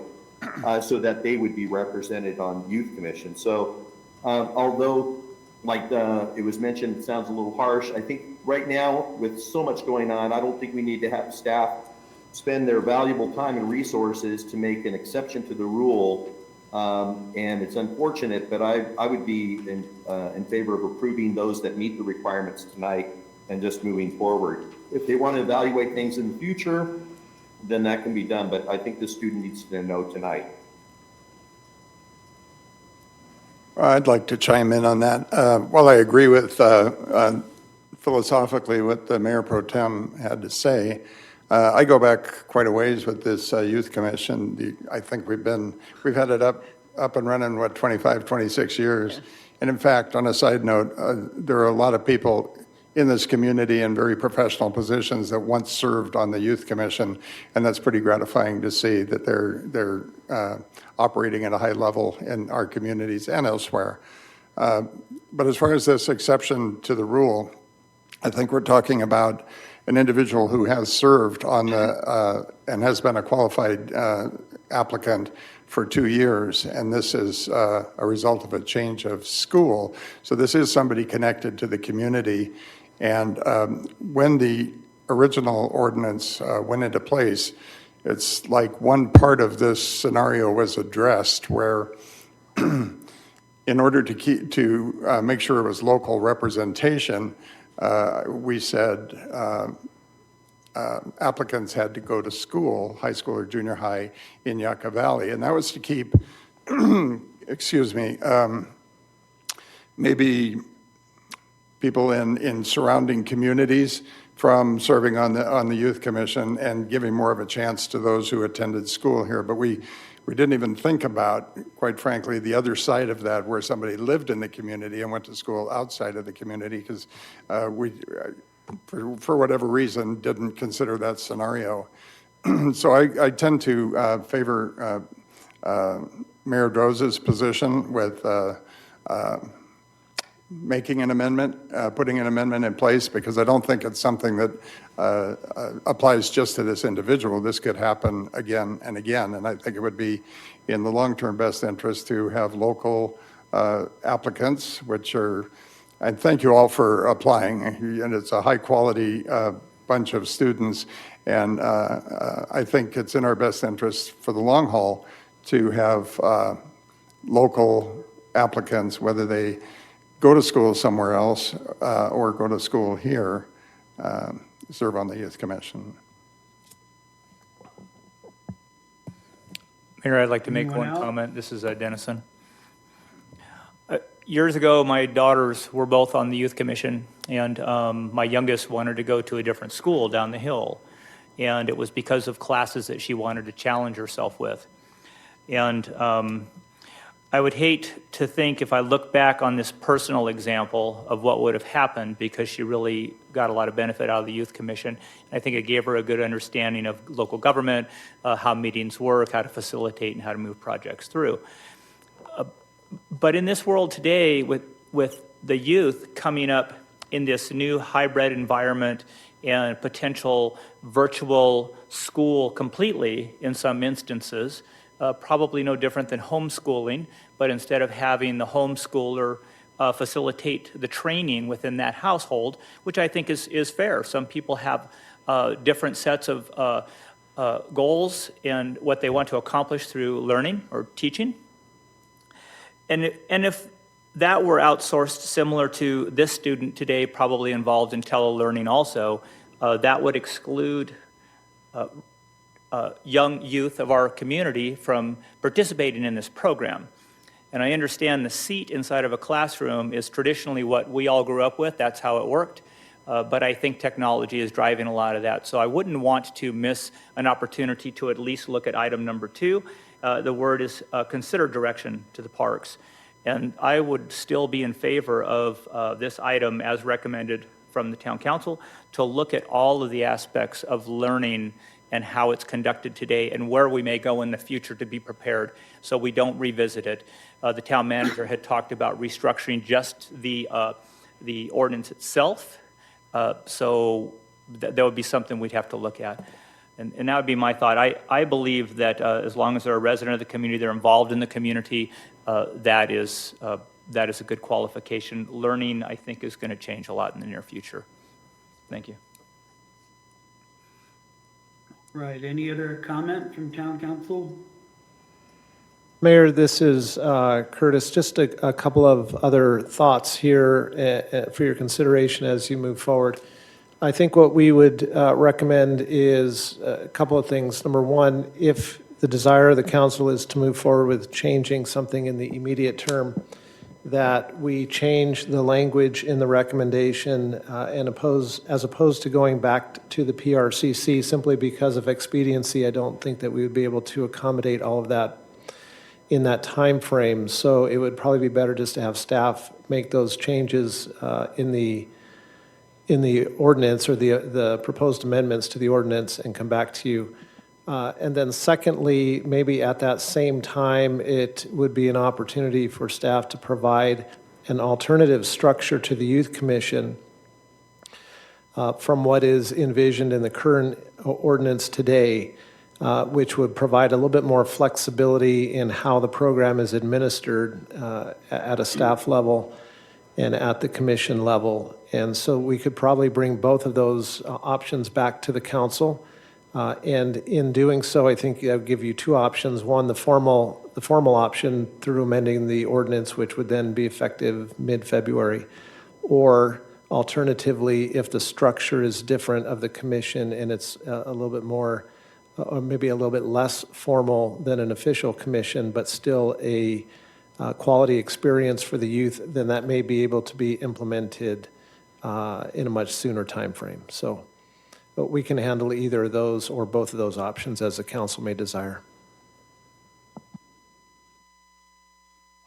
so that they would be represented on Youth Commission. So although, like it was mentioned, it sounds a little harsh, I think right now, with so much going on, I don't think we need to have staff spend their valuable time and resources to make an exception to the rule. And it's unfortunate, but I would be in favor of approving those that meet the requirements tonight and just moving forward. If they want to evaluate things in the future, then that can be done, but I think the student needs to know tonight. I'd like to chime in on that. While I agree with philosophically what the Mayor Pro Tem had to say, I go back quite a ways with this Youth Commission. I think we've had it up and running, 25, 26 years. Yeah. And in fact, on a side note, there are a lot of people in this community in very professional positions that once served on the Youth Commission, and that's pretty gratifying to see that they're operating at a high level in our communities and elsewhere. But as far as this exception to the rule, I think we're talking about an individual who has served on the and has been a qualified applicant for 2 years, and this is a result of a change of school. So this is somebody connected to the community. And when the original ordinance went into place, it's like one part of this scenario was addressed where in order to make sure it was local representation, we said applicants had to go to school, high school or junior high, in Yucca Valley. And that was to keep, excuse me, maybe people in surrounding communities from serving on the Youth Commission and giving more of a chance to those who attended school here. But we didn't even think about, quite frankly, the other side of that, where somebody lived in the community and went to school outside of the community, because we, for whatever reason, didn't consider that scenario. So I tend to favor Mayor Droza's position with making an amendment, putting an amendment in place, because I don't think it's something that applies just to this individual. This could happen again and again, and I think it would be in the long-term best interest to have local applicants, which are, and thank you all for applying, and it's a high-quality bunch of students, and I think it's in our best interest for the long haul to have local applicants, whether they go to school somewhere else or go to school here, serve on the Youth Commission. Mayor, I'd like to make Anyone one else? comment. This is Dennison. Years ago, my daughters were both on the Youth Commission, and my youngest wanted to go to a different school down the hill. And it was because of classes that she wanted to challenge herself with. And I would hate to think, if I look back on this personal example, of what would have happened, because she really got a lot of benefit out of the Youth Commission. I think it gave her a good understanding of local government, how meetings work, how to facilitate, and how to move projects through. But in this world today, with the youth coming up in this new hybrid environment and potential virtual school completely in some instances, probably no different than homeschooling, but instead of having the homeschooler facilitate the training within that household, which I think is fair. Some people have different sets of goals and what they want to accomplish through learning or teaching. And if that were outsourced similar to this student today, probably involved in telelearning also, that would exclude young youth of our community from participating in this program. And I understand the seat inside of a classroom is traditionally what we all grew up with. That's how it worked. But I think technology is driving a lot of that. So I wouldn't want to miss an opportunity to at least look at item number 2. The word is consider direction to the parks. And I would still be in favor of this item as recommended from the town council to look at all of the aspects of learning and how it's conducted today and where we may go in the future to be prepared so we don't revisit it. The town manager had talked about restructuring just the ordinance itself. So that would be something we'd have to look at. And that would be my thought. I believe that as long as they're a resident of the community, they're involved in the community, that is a good qualification. Learning, I think, is going to change a lot in the near future. Thank you. Right, any other comment from town council? Mayor, this is Curtis. Just a couple of other thoughts here for your consideration as you move forward. I think what we would recommend is a couple of things. Number one, if the desire of the council is to move forward with changing something in the immediate term, that we change the language in the recommendation as opposed to going back to the PRCC simply because of expediency. I don't think that we would be able to accommodate all of that in that time frame. So it would probably be better just to have staff make those changes in the ordinance or the proposed amendments to the ordinance and come back to you. And then secondly, maybe at that same time, it would be an opportunity for staff to provide an alternative structure to the Youth Commission from what is envisioned in the current ordinance today, which would provide a little bit more flexibility in how the program is administered at a staff level and at the commission level. And so we could probably bring both of those options back to the council. And in doing so, I think I'll give you two options. One, the formal option through amending the ordinance, which would then be effective mid-February. Or alternatively, if the structure is different of the commission and it's a little bit more, or maybe a little bit less formal than an official commission, but still a quality experience for the youth, then that may be able to be implemented in a much sooner time frame. So But we can handle either of those or both of those options as the council may desire.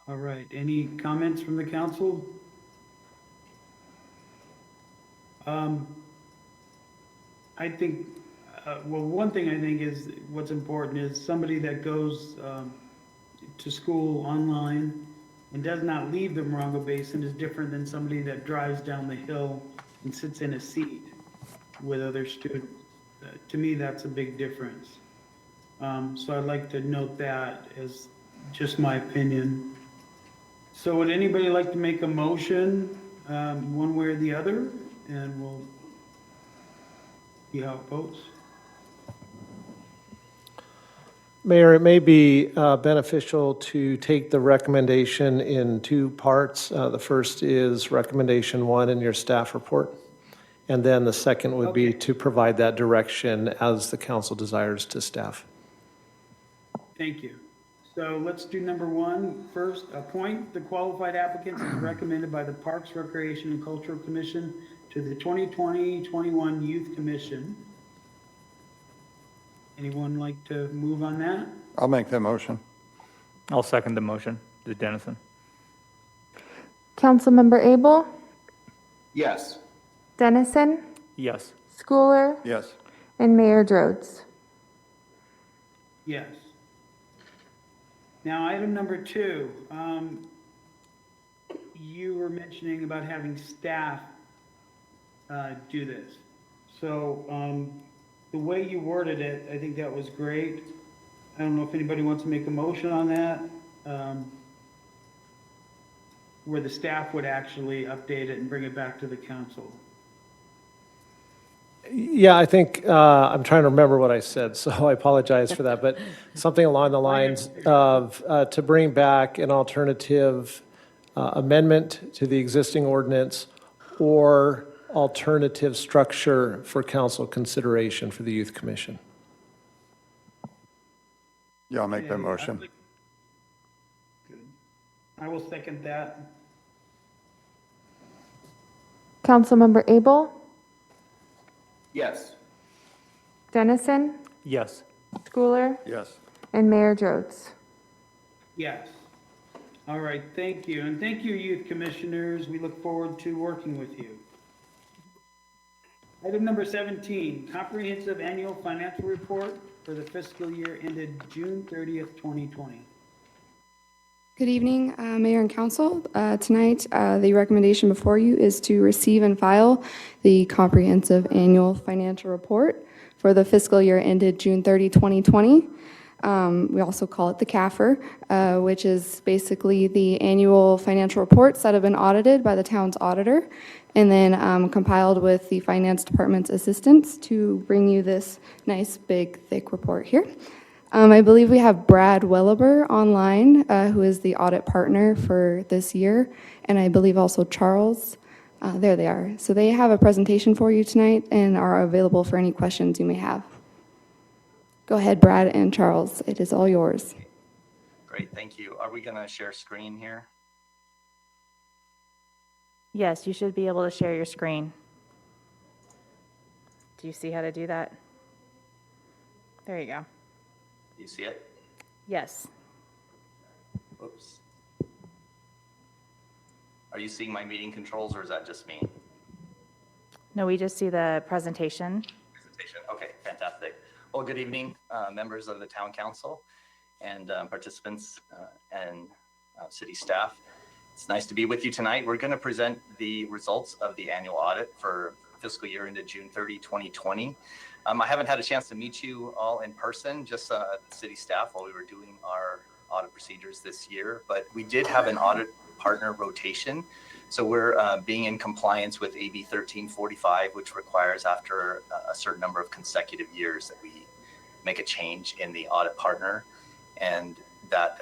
All right, any comments from the council? I think, well, one thing I think is what's important is somebody that goes to school online and does not leave the Morongo Basin is different than somebody that drives down the hill and sits in a seat with other students. To me, that's a big difference. So I'd like to note that as just my opinion. So would anybody like to make a motion, one way or the other, and we'll see how it votes? Mayor, it may be beneficial to take the recommendation in two parts. The first is recommendation 1 in your staff report. And then the second would be to provide that direction as the council desires to staff. Thank you. So let's do number 1 first. Appoint the qualified applicants as recommended by the Parks, Recreation, and Cultural Commission to the 2020-21 Youth Commission. Anyone like to move on that? I'll make that motion. I'll second the motion. Dennison. Councilmember Abel, Yes. Dennison, Yes. Schooler, Yes. and Mayor Drodes. Yes. Now, item number 2, you were mentioning about having staff do this. So the way you worded it, I think that was great. I don't know if anybody wants to make a motion on that, where the staff would actually update it and bring it back to the council. Yeah, I think, I'm trying to remember what I said, so I apologize for that, but something along the lines of to bring back an alternative amendment to the existing ordinance or alternative structure for council consideration for the Youth Commission. Yeah, I'll make that motion. Good. I will second that. Councilmember Abel, Yes. Dennison, Yes. Schooler, Yes. and Mayor Drodes. Yes. All right, thank you. And thank you, youth commissioners. We look forward to working with you. Item number 17, comprehensive annual financial report for the fiscal year ended June 30th, 2020. Good evening, Mayor and Council. Tonight, the recommendation before you is to receive and file the comprehensive annual financial report for the fiscal year ended June 30, 2020. We also call it the CAFR, which is basically the annual financial reports that have been audited by the town's auditor and then compiled with the finance department's assistants to bring you this nice, big, thick report here. I believe we have Brad Welliber online, who is the audit partner for this year, and I believe also Charles. There they are. So they have a presentation for you tonight and are available for any questions you may have. Go ahead, Brad and Charles. It is all yours. Great, thank you. Are we going to share screen here? Yes, you should be able to share your screen. Do you see how to do that? There you go. Do you see it? Yes. Oops. Are you seeing my meeting controls, or is that just me? No, we just see the presentation. Presentation. Okay, fantastic. Well, good evening, members of the Town Council and participants and city staff. It's nice to be with you tonight. We're going to present the results of the annual audit for fiscal year ended June 30, 2020. I haven't had a chance to meet you all in person, just the city staff while we were doing our audit procedures this year, but we did have an audit partner rotation. So we're being in compliance with AB 1345, which requires after a certain number of consecutive years that we make a change in the audit partner. And that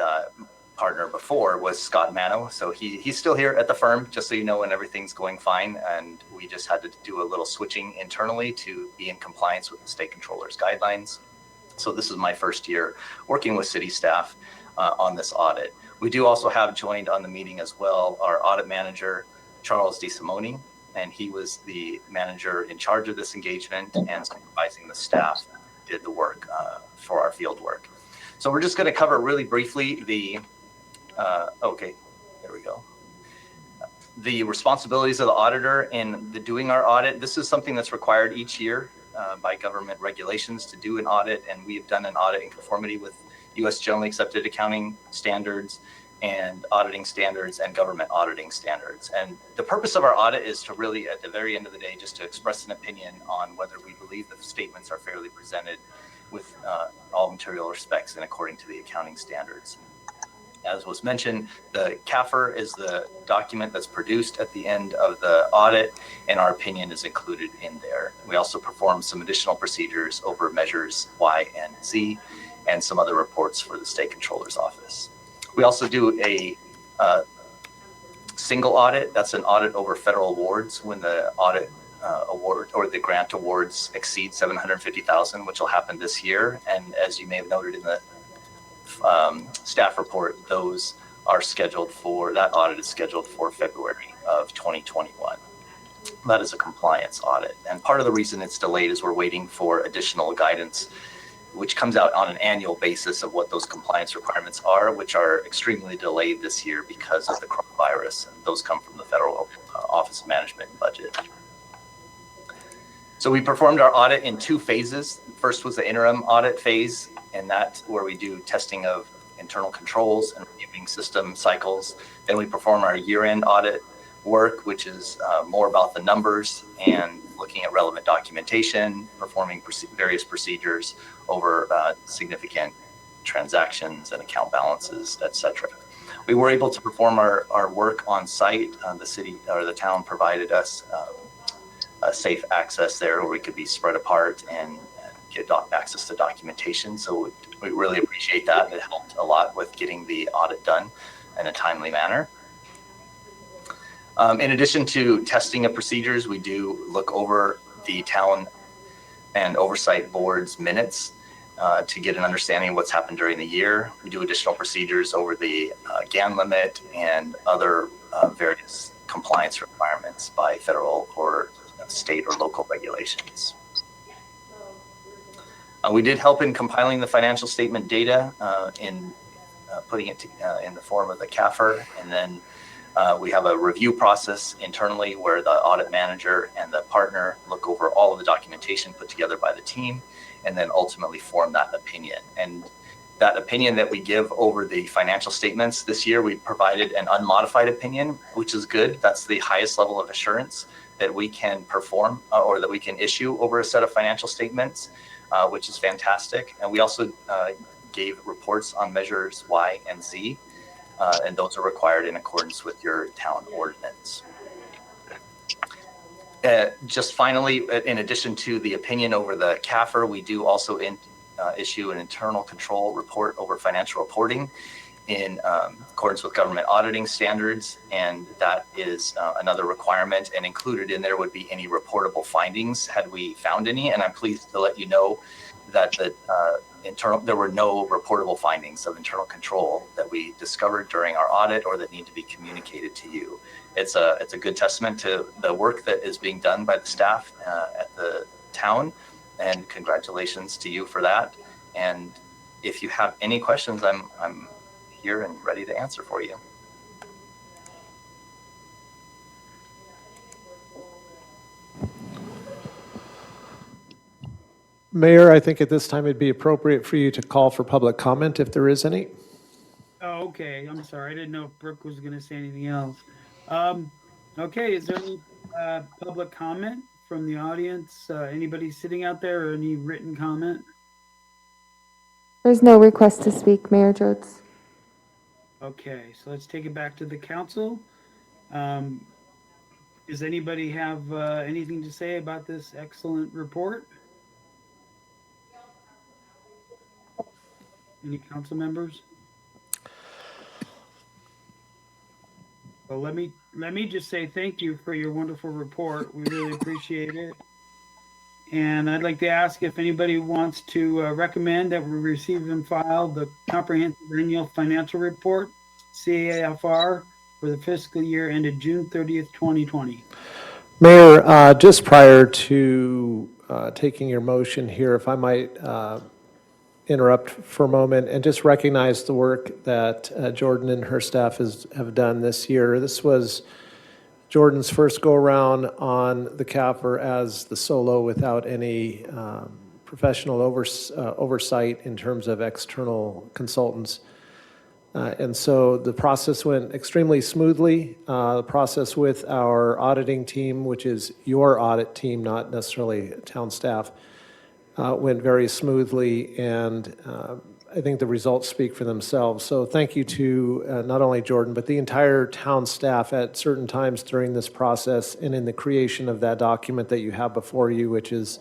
partner before was Scott Mano. So he's still here at the firm, just so you know, when everything's going fine. And we just had to do a little switching internally to be in compliance with the state controller's guidelines. So this is my first year working with city staff on this audit. We do also have joined on the meeting as well our audit manager, Charles DeSimone, and he was the manager in charge of this engagement and supervising the staff that did the work for our field work. So we're just going to cover really briefly the, okay, there we go. The responsibilities of the auditor in doing our audit. This is something that's required each year by government regulations to do an audit, and we have done an audit in conformity with U.S. generally accepted accounting standards and auditing standards and government auditing standards. And the purpose of our audit is to really, at the very end of the day, just to express an opinion on whether we believe the statements are fairly presented with all material respects and according to the accounting standards. As was mentioned, the CAFR is the document that's produced at the end of the audit, and our opinion is included in there. We also perform some additional procedures over measures Y and Z and some other reports for the State Controller's Office. We also do a single audit. That's an audit over federal awards when the audit award or the grant awards exceed $750,000, which will happen this year. And as you may have noted in the staff report, those are scheduled for, that audit is scheduled for February of 2021. That is a compliance audit. And part of the reason it's delayed is we're waiting for additional guidance, which comes out on an annual basis of what those compliance requirements are, which are extremely delayed this year because of the coronavirus. And those come from the Federal Office of Management and Budget. So we performed our audit in 2 phases. First was the interim audit phase, and that's where we do testing of internal controls and reviewing system cycles. Then we perform our year-end audit work, which is more about the numbers and looking at relevant documentation, performing various procedures over significant transactions and account balances, etc. We were able to perform our work on site. The city or the town provided us a safe access there where we could be spread apart and get access to documentation. So we really appreciate that. It helped a lot with getting the audit done in a timely manner. In addition to testing of procedures, we do look over the town and oversight board's minutes to get an understanding of what's happened during the year. We do additional procedures over the GAN limit and other various compliance requirements by federal or state or local regulations. We did help in compiling the financial statement data in putting it in the form of the CAFR, and then we have a review process internally where the audit manager and the partner look over all of the documentation put together by the team and then ultimately form that opinion. And that opinion that we give over the financial statements this year, we provided an unmodified opinion, which is good. That's the highest level of assurance that we can perform or that we can issue over a set of financial statements, which is fantastic. And we also gave reports on measures Y and Z, and those are required in accordance with your town ordinance. Just finally, in addition to the opinion over the CAFR, we do also issue an internal control report over financial reporting in accordance with government auditing standards, and that is another requirement, and included in there would be any reportable findings had we found any. And I'm pleased to let you know that there were no reportable findings of internal control that we discovered during our audit or that need to be communicated to you. It's a good testament to the work that is being done by the staff at the town, and congratulations to you for that. And if you have any questions, I'm here and ready to answer for you. Mayor, I think at this time it'd be appropriate for you to call for public comment if there is any. Oh, okay. I'm sorry. I didn't know if Brooke was going to say anything else. Okay. Is there any public comment from the audience? Anybody sitting out there, or any written comment? There's no request to speak, Mayor Jodes. Okay. So let's take it back to the council. Does anybody have anything to say about this excellent report? Any council members? Well, let me just say thank you for your wonderful report. We really appreciate it. And I'd like to ask if anybody wants to recommend that we receive and file the Comprehensive Annual Financial Report, CAFR, for the fiscal year ended June 30th, 2020. Mayor, just prior to taking your motion here, if I might interrupt for a moment and just recognize the work that Jordan and her staff have done this year. This was Jordan's first go-around on the CAFR as the solo without any professional oversight in terms of external consultants. And so the process went extremely smoothly. The process with our auditing team, which is your audit team, not necessarily town staff, went very smoothly, and I think the results speak for themselves. So thank you to not only Jordan, but the entire town staff at certain times during this process and in the creation of that document that you have before you, which is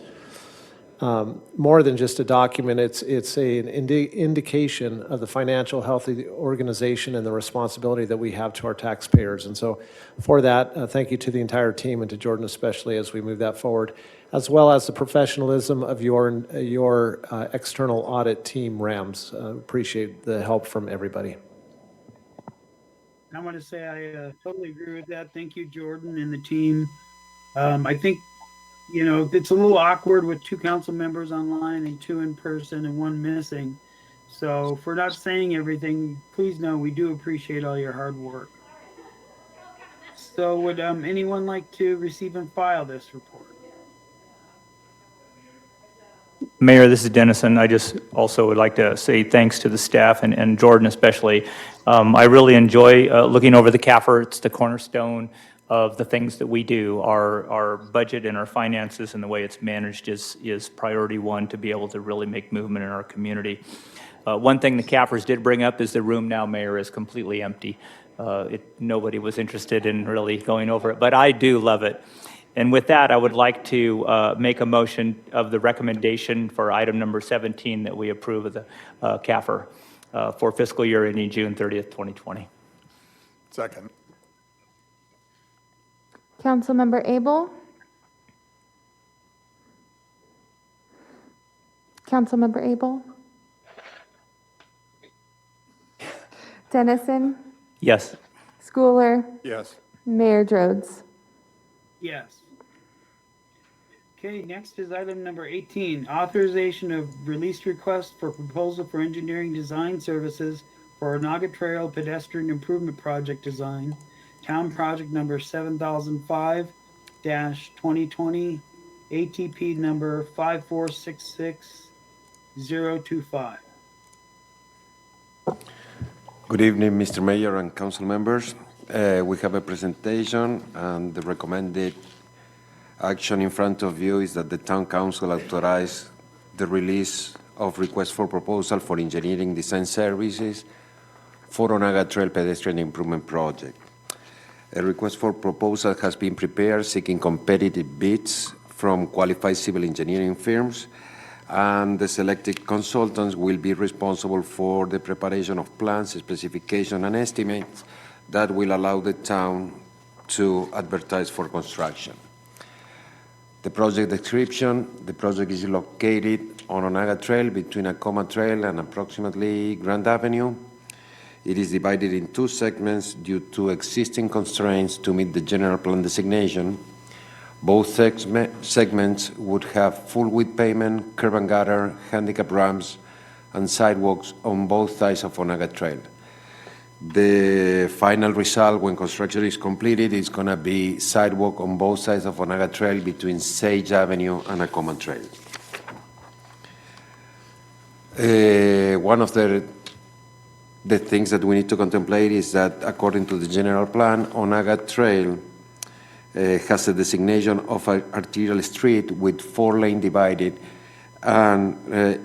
more than just a document. It's an indication of the financial health of the organization and the responsibility that we have to our taxpayers. And so for that, thank you to the entire team and to Jordan especially as we move that forward, as well as the professionalism of your external audit team, RAMS. Appreciate the help from everybody. I want to say I totally agree with that. Thank you, Jordan and the team. I think, you know, it's a little awkward with 2 council members online and 2 in person and 1 missing. So if we're not saying everything, please know we do appreciate all your hard work. So would anyone like to receive and file this report? Mayor, this is Dennison. I just also would like to say thanks to the staff and Jordan especially. I really enjoy looking over the CAFR. It's the cornerstone of the things that we do. Our budget and our finances and the way it's managed is priority 1 to be able to really make movement in our community. One thing the CAFRs did bring up is the room now, Mayor, is completely empty. Nobody was interested in really going over it, but I do love it. And with that, I would like to make a motion of the recommendation for item number 17 that we approve of the CAFR for fiscal year ending June 30th, 2020. Second. Councilmember Abel? Councilmember Abel? Dennison? Yes. Schooler? Yes. Mayor Drodes? Yes. Okay, next is item number 18, authorization of release request for proposal for engineering design services for Onaga Trail pedestrian improvement project design, town project number 7005-2020, ATP number 5466025. Good evening, Mr. Mayor and council members. We have a presentation, and the recommended action in front of you is that the town council authorize the release of request for proposal for engineering design services for Onaga Trail pedestrian improvement project. A request for proposal has been prepared seeking competitive bids from qualified civil engineering firms, and the selected consultants will be responsible for the preparation of plans, specifications, and estimates that will allow the town to advertise for construction. The project description: the project is located on Onaga Trail between Acoma Trail and approximately Grand Avenue. It is divided in 2 segments due to existing constraints to meet the general plan designation. Both segments would have full width pavement, curb and gutter, handicap ramps, and sidewalks on both sides of Onaga Trail. The final result, when construction is completed, is going to be sidewalk on both sides of Onaga Trail between Sage Avenue and Acoma Trail. One of the things that we need to contemplate is that, according to the general plan, Onaga Trail has a designation of an arterial street with 4-lane divided, and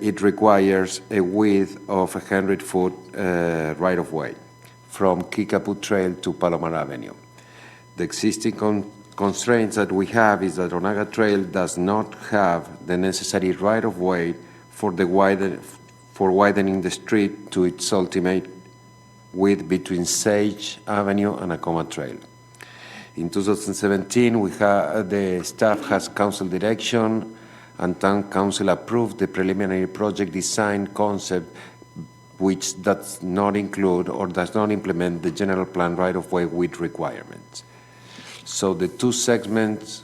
it requires a width of 100-foot right-of-way from Kickapoo Trail to Palomar Avenue. The existing constraints that we have is that Onaga Trail does not have the necessary right-of-way for widening the street to its ultimate width between Sage Avenue and Acoma Trail. In 2017, the staff has council direction, and town council approved the preliminary project design concept, which does not include or does not implement the general plan right-of-way width requirements. So the 2 segments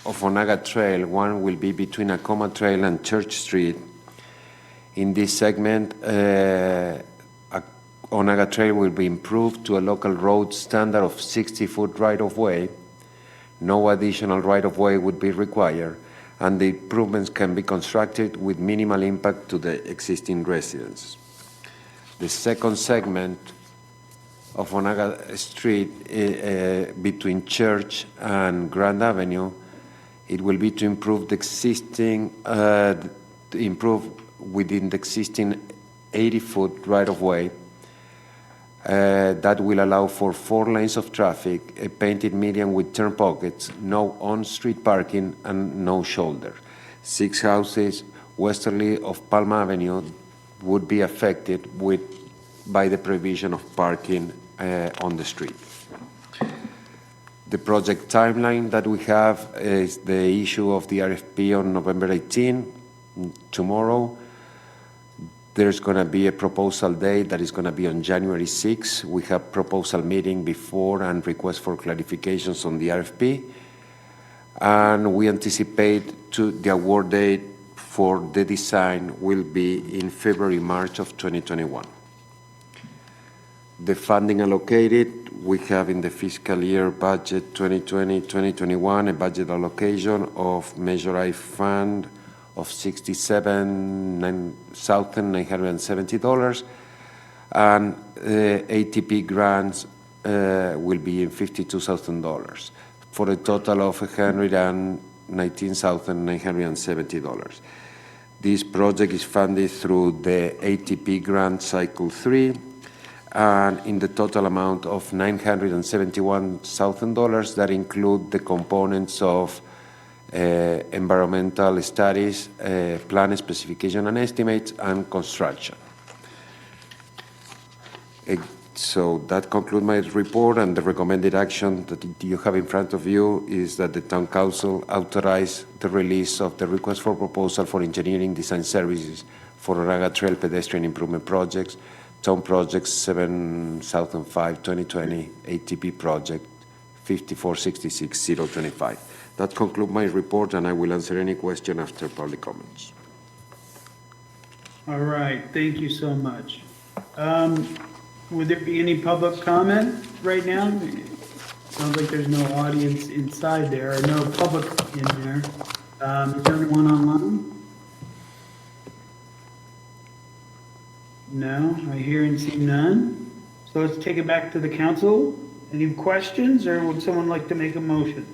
of Onaga Trail. One will be between Acoma Trail and Church Street. In this segment, Onaga Trail will be improved to a local road standard of 60-foot right-of-way. No additional right-of-way would be required, and the improvements can be constructed with minimal impact to the existing residents. The second segment of Onaga Street between Church and Grand Avenue, it will be to improve the existing, improve within the existing 80-foot right-of-way. That will allow for 4 lanes of traffic, a painted median with turn pockets, no on-street parking, and no shoulder. 6 houses westerly of Palm Avenue would be affected by the provision of parking on the street. The project timeline that we have is the issue of the RFP on November 18, tomorrow. There's going to be a proposal date that is going to be on January 6. We have proposal meeting before and request for clarifications on the RFP. And we anticipate the award date for the design will be in February, March of 2021. The funding allocated, we have in the fiscal year budget 2020-2021 a budget allocation of Measure I fund of $67,970, and ATP grants will be in $52,000 for a total of $119,970. This project is funded through the ATP grant cycle 3, and in the total amount of $971,000 that include the components of environmental studies, plan specification and estimates, and construction. So that concludes my report, and the recommended action that you have in front of you is that the Town Council authorize the release of the request for proposal for engineering design services for Onaga Trail pedestrian improvement projects, Town Projects 7005-2020, ATP Project 5466025. That concludes my report, and I will answer any question after public comments. All right, thank you so much. Would there be any public comment right now? Sounds like there's no audience inside there, or no public in there. Is there anyone online? No, I hear and see none. So let's take it back to the council. Any questions, or would someone like to make a motion?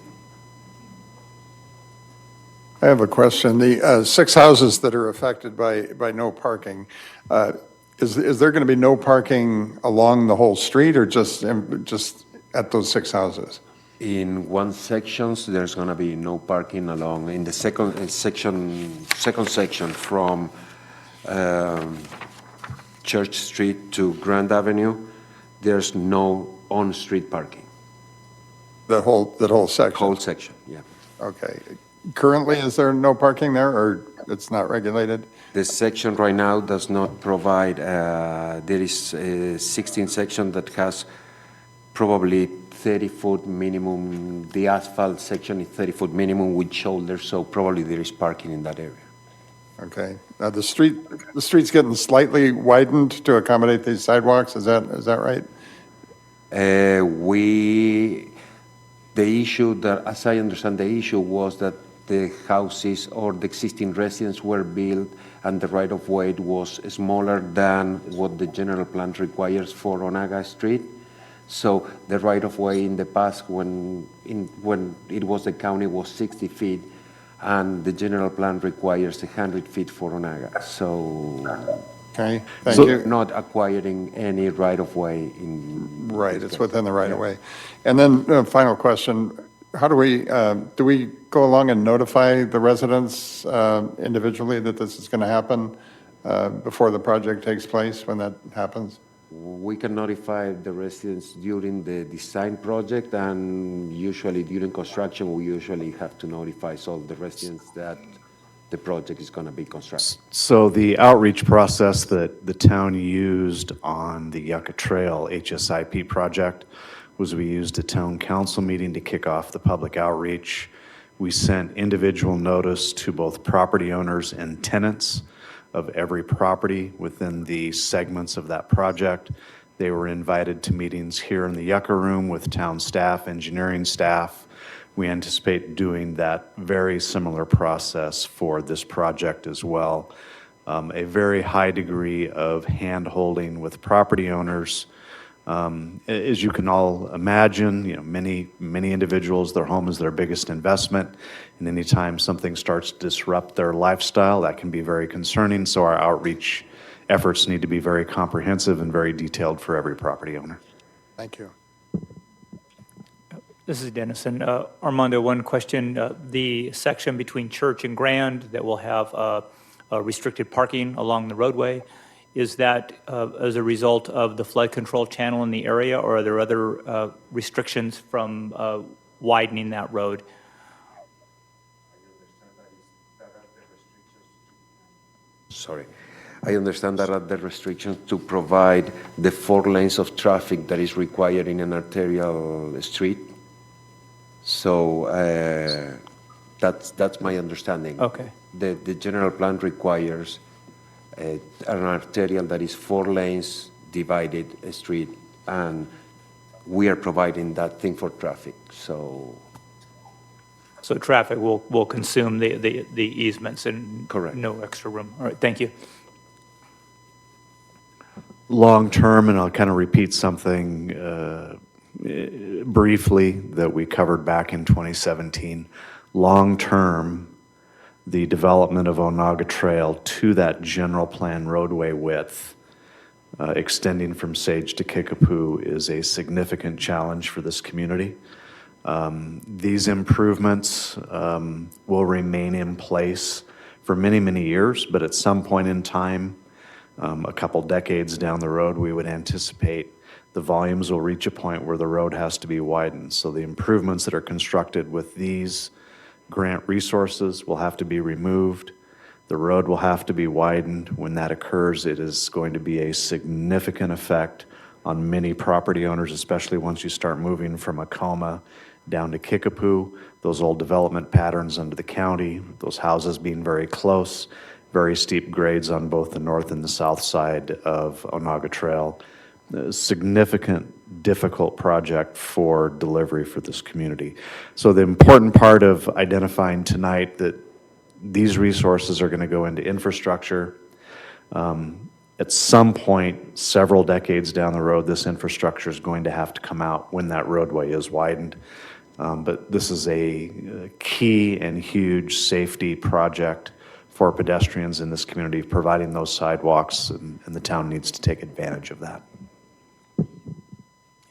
I have a question. The 6 houses that are affected by no parking, is there going to be no parking along the whole street, or just at those 6 houses? In one section, there's going to be no parking along. In the second section from Church Street to Grand Avenue, there's no on-street parking. That whole section? Whole section, yeah. Okay. Currently, is there no parking there, or it's not regulated? The section right now does not provide, there is a 16 section that has probably 30-foot minimum. The asphalt section is 30-foot minimum with shoulders, so probably there is parking in that area. Okay. Now the street's getting slightly widened to accommodate these sidewalks. Is that right? The issue that, as I understand, the issue was that the houses or the existing residents were built and the right-of-way was smaller than what the general plan requires for Onaga Street. So the right-of-way in the past, when it was the county, was 60 feet, and the general plan requires 100 feet for Onaga. So, okay, thank you. Not acquiring any right-of-way in. Right, it's within the right-of-way. And then final question, how do we go along and notify the residents individually that this is going to happen before the project takes place, when that happens? We can notify the residents during the design project, and usually during construction, we usually have to notify all the residents that the project is going to be constructed. So the outreach process that the town used on the Yucca Trail HSIP project was we used a town council meeting to kick off the public outreach. We sent individual notice to both property owners and tenants of every property within the segments of that project. They were invited to meetings here in the Yucca Room with town staff, engineering staff. We anticipate doing that very similar process for this project as well. A very high degree of hand-holding with property owners. As you can all imagine, many individuals, their home is their biggest investment, and anytime something starts to disrupt their lifestyle, that can be very concerning. So our outreach efforts need to be very comprehensive and very detailed for every property owner. Thank you. This is Dennison. Armando, one question. The section between Church and Grand that will have restricted parking along the roadway, is that as a result of the flood control channel in the area, or are there other restrictions from widening that road? Sorry. I understand that are the restrictions to provide the 4 lanes of traffic that is required in an arterial street. So that's my understanding. Okay. The general plan requires an arterial that is 4 lanes divided street, and we are providing that thing for traffic. So traffic will consume the easements and correct. No extra room. All right, thank you. Long term, and I'll kind of repeat something briefly that we covered back in 2017. Long term, the development of Onaga Trail to that general plan roadway width, extending from Sage to Kickapoo, is a significant challenge for this community. These improvements will remain in place for many, many years, but at some point in time, a couple decades down the road, we would anticipate the volumes will reach a point where the road has to be widened. So the improvements that are constructed with these grant resources will have to be removed. The road will have to be widened. When that occurs, it is going to be a significant effect on many property owners, especially once you start moving from Acoma down to Kickapoo, those old development patterns under the county, those houses being very close, very steep grades on both the north and the south side of Onaga Trail. A significant, difficult project for delivery for this community. So the important part of identifying tonight that these resources are going to go into infrastructure. At some point, several decades down the road, this infrastructure is going to have to come out when that roadway is widened. But this is a key and huge safety project for pedestrians in this community, providing those sidewalks, and the town needs to take advantage of that.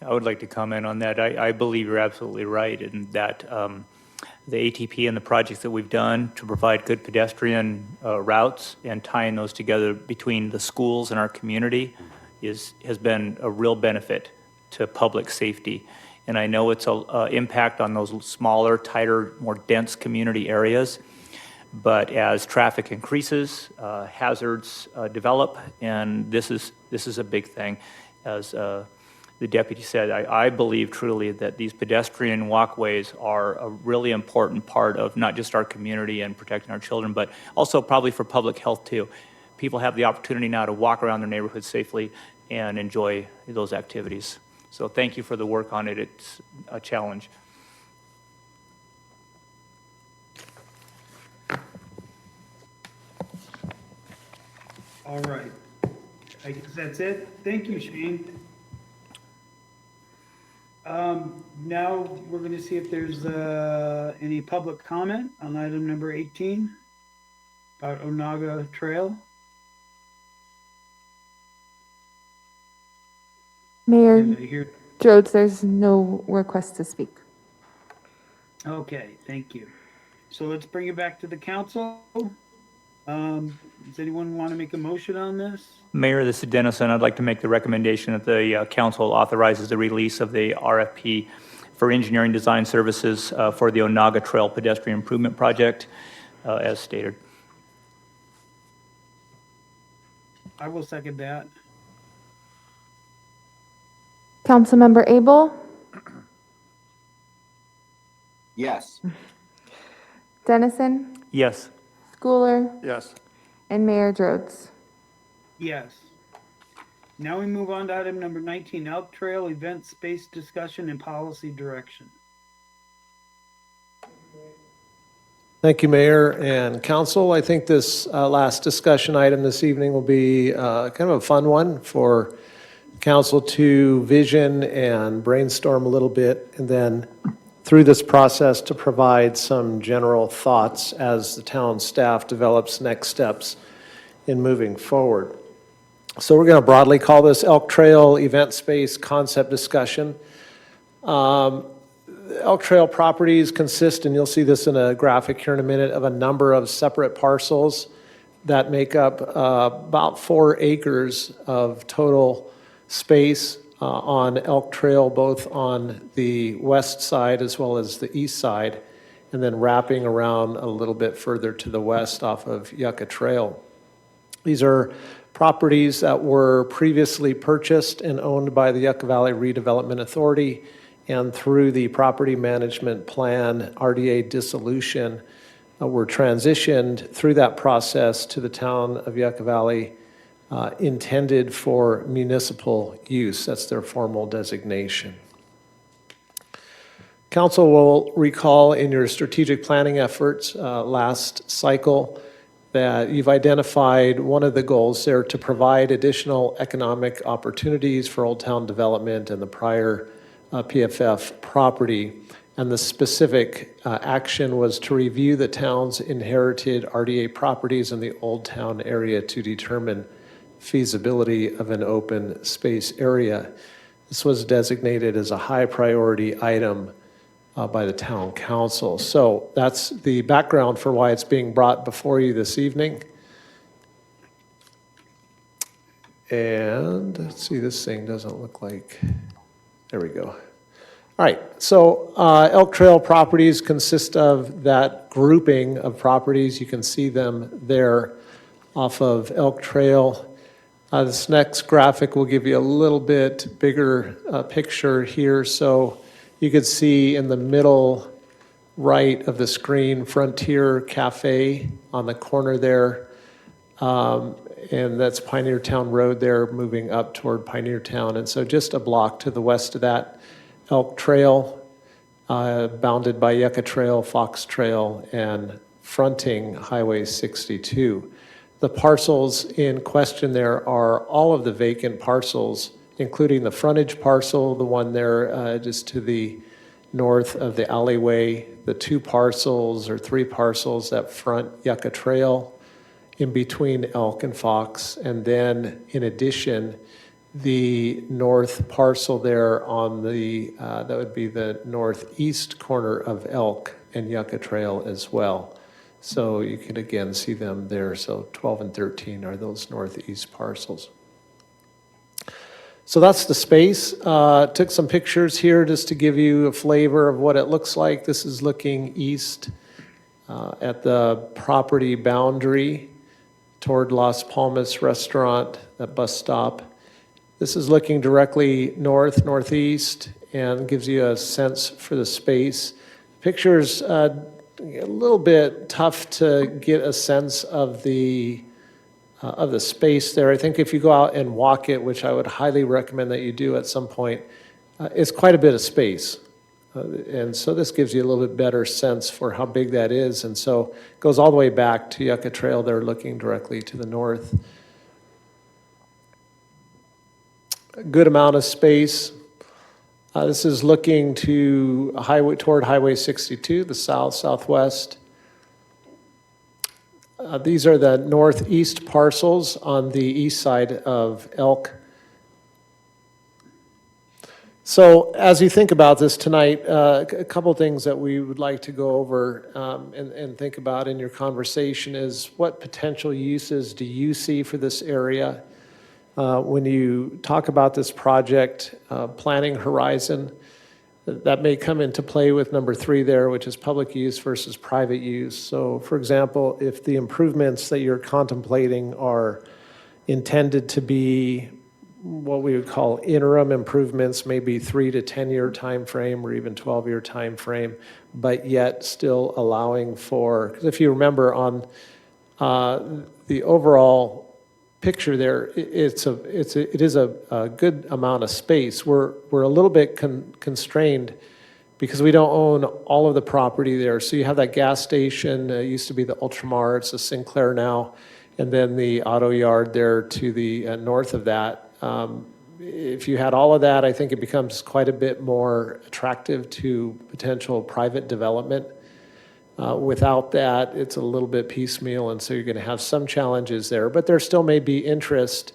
I would like to comment on that. I believe you're absolutely right in that the ATP and the projects that we've done to provide good pedestrian routes and tying those together between the schools and our community has been a real benefit to public safety. And I know it's an impact on those smaller, tighter, more dense community areas. But as traffic increases, hazards develop, and this is a big thing. As the deputy said, I believe truly that these pedestrian walkways are a really important part of not just our community and protecting our children, but also probably for public health too. People have the opportunity now to walk around their neighborhood safely and enjoy those activities. So thank you for the work on it. It's a challenge. All right. I guess that's it. Thank you, Shane. Now we're going to see if there's any public comment on item number 18 about Onaga Trail. Mayor Here. Rhodes, there's no request to speak. Okay, thank you. So let's bring it back to the council. Does anyone want to make a motion on this? Mayor, this is Dennison. I'd like to make the recommendation that the council authorizes the release of the RFP for engineering design services for the Onaga Trail Pedestrian Improvement Project, as stated. I will second that. Councilmember Abel? Yes. Dennison, Yes. Schooler, Yes. and Mayor Drodes. Yes. Now we move on to item number 19, Elk Trail Event Space Discussion and Policy Direction. Thank you, Mayor and Council. I think this last discussion item this evening will be kind of a fun one for Council to vision and brainstorm a little bit, and then through this process to provide some general thoughts as the town staff develops next steps in moving forward. So we're going to broadly call this Elk Trail Event Space Concept Discussion. Elk Trail properties consist, and you'll see this in a graphic here in a minute, of a number of separate parcels that make up about 4 acres of total space on Elk Trail, both on the west side as well as the east side, and then wrapping around a little bit further to the west off of Yucca Trail. These are properties that were previously purchased and owned by the Yucca Valley Redevelopment Authority, and through the property management plan, RDA dissolution, were transitioned through that process to the town of Yucca Valley, intended for municipal use. That's their formal designation. Council will recall in your strategic planning efforts last cycle that you've identified one of the goals there to provide additional economic opportunities for Old Town development and the prior PFF property. And the specific action was to review the town's inherited RDA properties in the Old Town area to determine feasibility of an open space area. This was designated as a high priority item by the town council. So that's the background for why it's being brought before you this evening. And let's see, this thing doesn't look like, there we go. All right, so Elk Trail properties consist of that grouping of properties. You can see them there off of Elk Trail. This next graphic will give you a little bit bigger picture here. So you could see in the middle right of the screen, Frontier Cafe on the corner there. And that's Pioneer Town Road there, moving up toward Pioneer Town. And so just a block to the west of that, Elk Trail, bounded by Yucca Trail, Fox Trail, and fronting Highway 62. The parcels in question there are all of the vacant parcels, including the frontage parcel, the one there just to the north of the alleyway, the 2 parcels or 3 parcels that front Yucca Trail, in between Elk and Fox, and then in addition, the north parcel there on the, that would be the northeast corner of Elk and Yucca Trail as well. So you can again see them there. So 12 and 13 are those northeast parcels. So that's the space. Took some pictures here just to give you a flavor of what it looks like. This is looking east at the property boundary toward Las Palmas Restaurant, that bus stop. This is looking directly north, northeast, and gives you a sense for the space. Pictures a little bit tough to get a sense of the space there. I think if you go out and walk it, which I would highly recommend that you do at some point, it's quite a bit of space. And so this gives you a little bit better sense for how big that is. And so it goes all the way back to Yucca Trail there, looking directly to the north. A good amount of space. This is looking to toward Highway 62, the southwest. These are the northeast parcels on the east side of Elk. So as you think about this tonight, a couple things that we would like to go over and think about in your conversation is what potential uses do you see for this area? When you talk about this project, planning horizon, that may come into play with number 3 there, which is public use versus private use. So for example, if the improvements that you're contemplating are intended to be what we would call interim improvements, maybe 3 to 10-year time frame or even 12-year time frame, but yet still allowing for, because if you remember on the overall picture there, it is a good amount of space. We're a little bit constrained because we don't own all of the property there. So you have that gas station, used to be the Ultramar, it's a Sinclair now, and then the auto yard there to the north of that. If you had all of that, I think it becomes quite a bit more attractive to potential private development. Without that, it's a little bit piecemeal, and so you're going to have some challenges there. But there still may be interest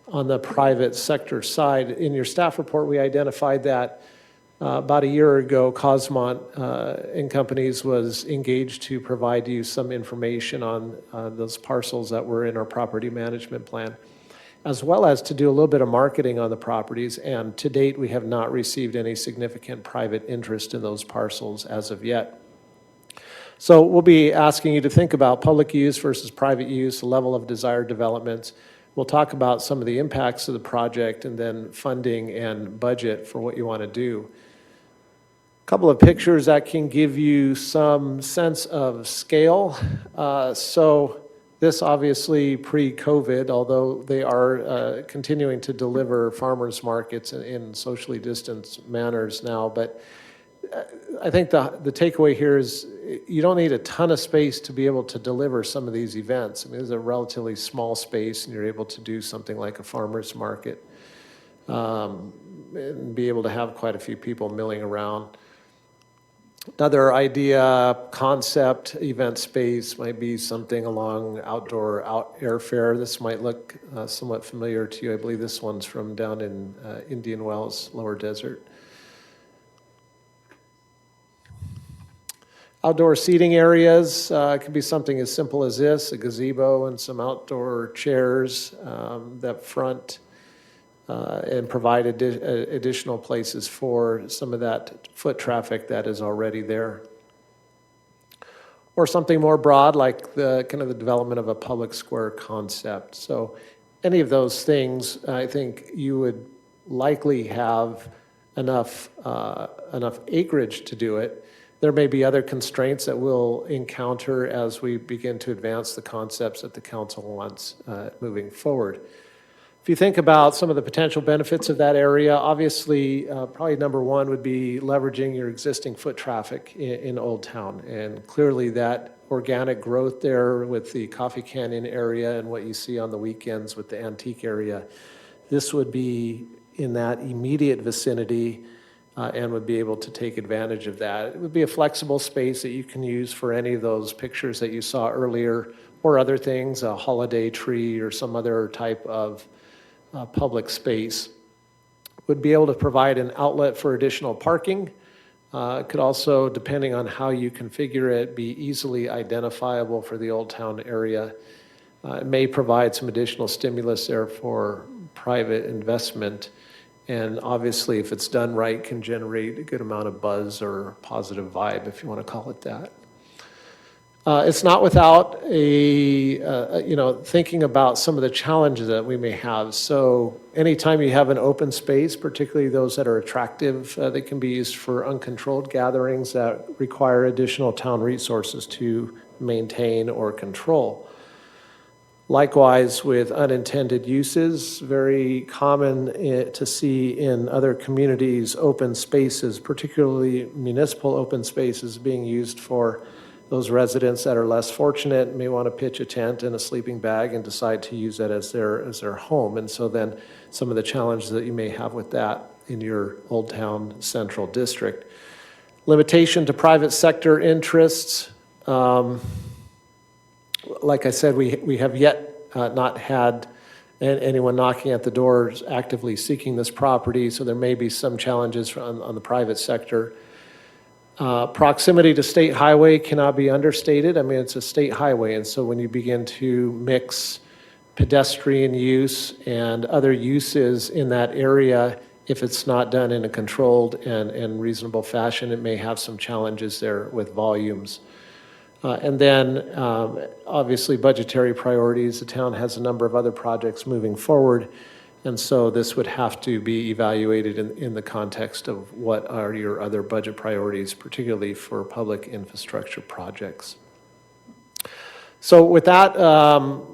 on the private sector side. In your staff report, we identified that about a year ago, Cosmont and Companies was engaged to provide you some information on those parcels that were in our property management plan, as well as to do a little bit of marketing on the properties. And to date, we have not received any significant private interest in those parcels as of yet. So we'll be asking you to think about public use versus private use, the level of desired developments. We'll talk about some of the impacts of the project and then funding and budget for what you want to do. A couple of pictures that can give you some sense of scale. So this obviously pre-COVID, although they are continuing to deliver farmers markets in socially distanced manners now. But I think the takeaway here is you don't need a ton of space to be able to deliver some of these events. I mean, this is a relatively small space, and you're able to do something like a farmer's market and be able to have quite a few people milling around. Another idea, concept, event space might be something along outdoor airfare. This might look somewhat familiar to you. I believe this one's from down in Indian Wells, Lower Desert. Outdoor seating areas could be something as simple as this, a gazebo and some outdoor chairs that front and provide additional places for some of that foot traffic that is already there. Or something more broad, like the kind of the development of a public square concept. So any of those things, I think you would likely have enough acreage to do it. There may be other constraints that we'll encounter as we begin to advance the concepts that the council wants moving forward. If you think about some of the potential benefits of that area, obviously, probably number one would be leveraging your existing foot traffic in Old Town. And clearly that organic growth there with the Coffee Canyon area and what you see on the weekends with the antique area, this would be in that immediate vicinity and would be able to take advantage of that. It would be a flexible space that you can use for any of those pictures that you saw earlier or other things, a holiday tree or some other type of public space. Would be able to provide an outlet for additional parking. Could also, depending on how you configure it, be easily identifiable for the Old Town area. It may provide some additional stimulus there for private investment. And obviously, if it's done right, can generate a good amount of buzz or positive vibe, if you want to call it that. It's not without thinking about some of the challenges that we may have. So anytime you have an open space, particularly those that are attractive, they can be used for uncontrolled gatherings that require additional town resources to maintain or control. Likewise, with unintended uses, very common to see in other communities, open spaces, particularly municipal open spaces, being used for those residents that are less fortunate, may want to pitch a tent and a sleeping bag and decide to use that as their home. And so then some of the challenges that you may have with that in your Old Town Central District. Limitation to private sector interests. Like I said, we have yet not had anyone knocking at the doors actively seeking this property, so there may be some challenges on the private sector. Proximity to state highway cannot be understated. I mean, it's a state highway, and so when you begin to mix pedestrian use and other uses in that area, if it's not done in a controlled and reasonable fashion, it may have some challenges there with volumes. And then, obviously, budgetary priorities. The town has a number of other projects moving forward, And so this would have to be evaluated in the context of what are your other budget priorities, particularly for public infrastructure projects. So with that,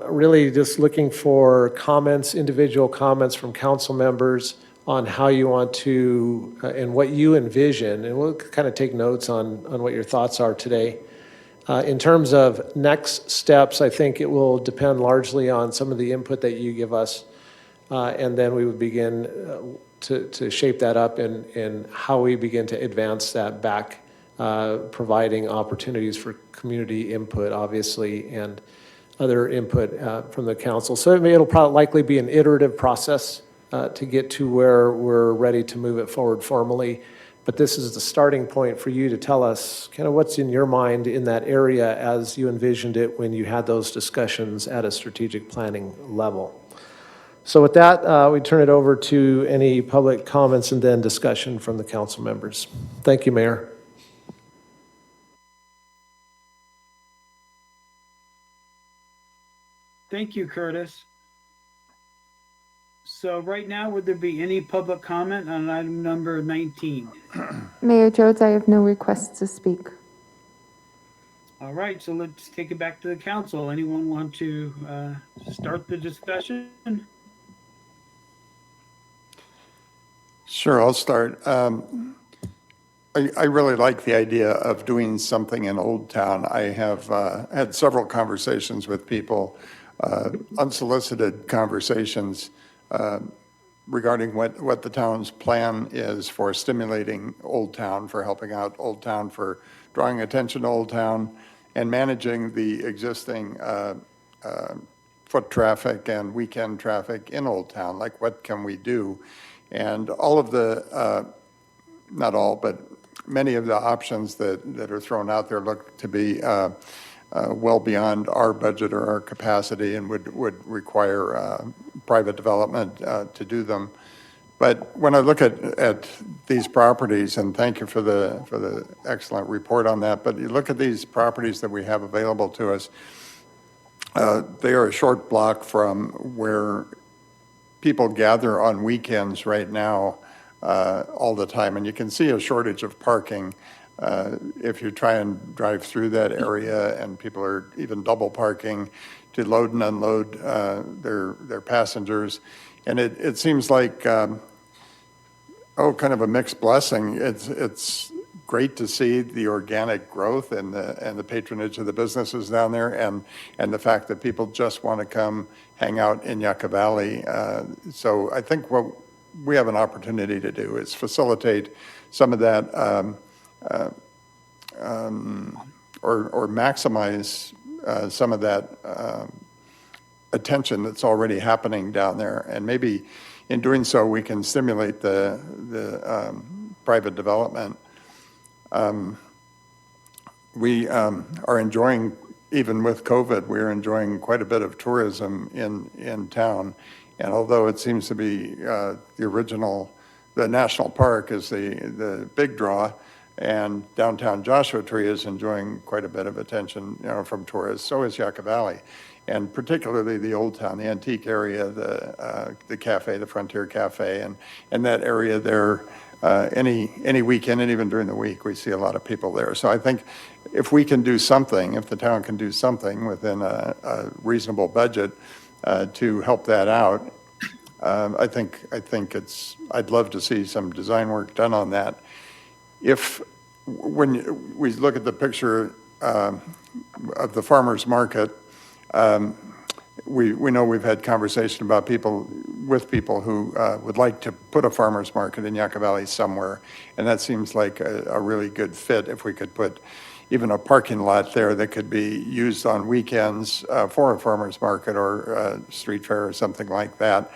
really just looking for comments, individual comments from council members on how you want to, and what you envision, and we'll kind of take notes on what your thoughts are today. In terms of next steps, I think it will depend largely on some of the input that you give us, and then we would begin to shape that up and how we begin to advance that back, providing opportunities for community input, obviously, and other input from the council. So it'll probably likely be an iterative process to get to where we're ready to move it forward formally. But this is the starting point for you to tell us kind of what's in your mind in that area as you envisioned it when you had those discussions at a strategic planning level. So with that, we turn it over to any public comments and then discussion from the council members. Thank you, Mayor. Thank you, Curtis. So right now, would there be any public comment on item number 19? Mayor Jodes, I have no requests to speak. All right, so let's take it back to the council. Anyone want to start the discussion? Sure, I'll start. I really like the idea of doing something in Old Town. I have had several conversations with people, unsolicited conversations regarding what the town's plan is for stimulating Old Town, for helping out Old Town, for drawing attention to Old Town, and managing the existing foot traffic and weekend traffic in Old Town. Like, what can we do? And all of the, not all, but many of the options that are thrown out there look to be well beyond our budget or our capacity and would require private development to do them. But when I look at these properties, and thank you for the excellent report on that, but you look at these properties that we have available to us, they are a short block from where people gather on weekends right now all the time. And you can see a shortage of parking if you try and drive through that area, and people are even double parking to load and unload their passengers. And it seems like, kind of a mixed blessing. It's great to see the organic growth and the patronage of the businesses down there, and the fact that people just want to come hang out in Yucca Valley. So I think what we have an opportunity to do is facilitate some of that, or maximize some of that attention that's already happening down there. And maybe in doing so, we can stimulate the private development. We are enjoying, even with COVID, we're enjoying quite a bit of tourism in town. And although it seems to be the national park is the big draw, and downtown Joshua Tree is enjoying quite a bit of attention, from tourists. So is Yucca Valley, and particularly the Old Town, the antique area, the cafe, the Frontier Cafe, and that area there. Any weekend, and even during the week, we see a lot of people there. So I think if we can do something, if the town can do something within a reasonable budget to help that out, I think I'd love to see some design work done on that. When we look at the picture of the farmers market, we know we've had conversation about people who would like to put a farmer's market in Yucca Valley somewhere, and that seems like a really good fit if we could put even a parking lot there that could be used on weekends for a farmer's market or a street fair or something like that.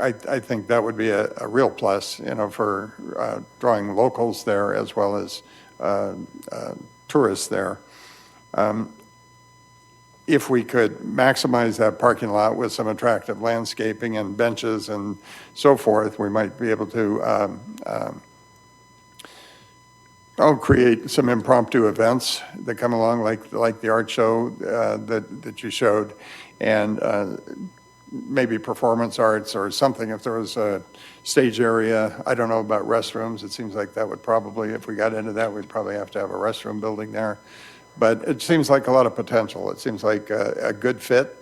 I think that would be a real plus, for drawing locals there as well as tourists there. If we could maximize that parking lot with some attractive landscaping and benches and so forth, we might be able to create some impromptu events that come along, like the art show that you showed, and maybe performance arts or something, if there was a stage area. I don't know about restrooms. It seems like that would probably, if we got into that, we'd probably have to have a restroom building there. But it seems like a lot of potential. It seems like a good fit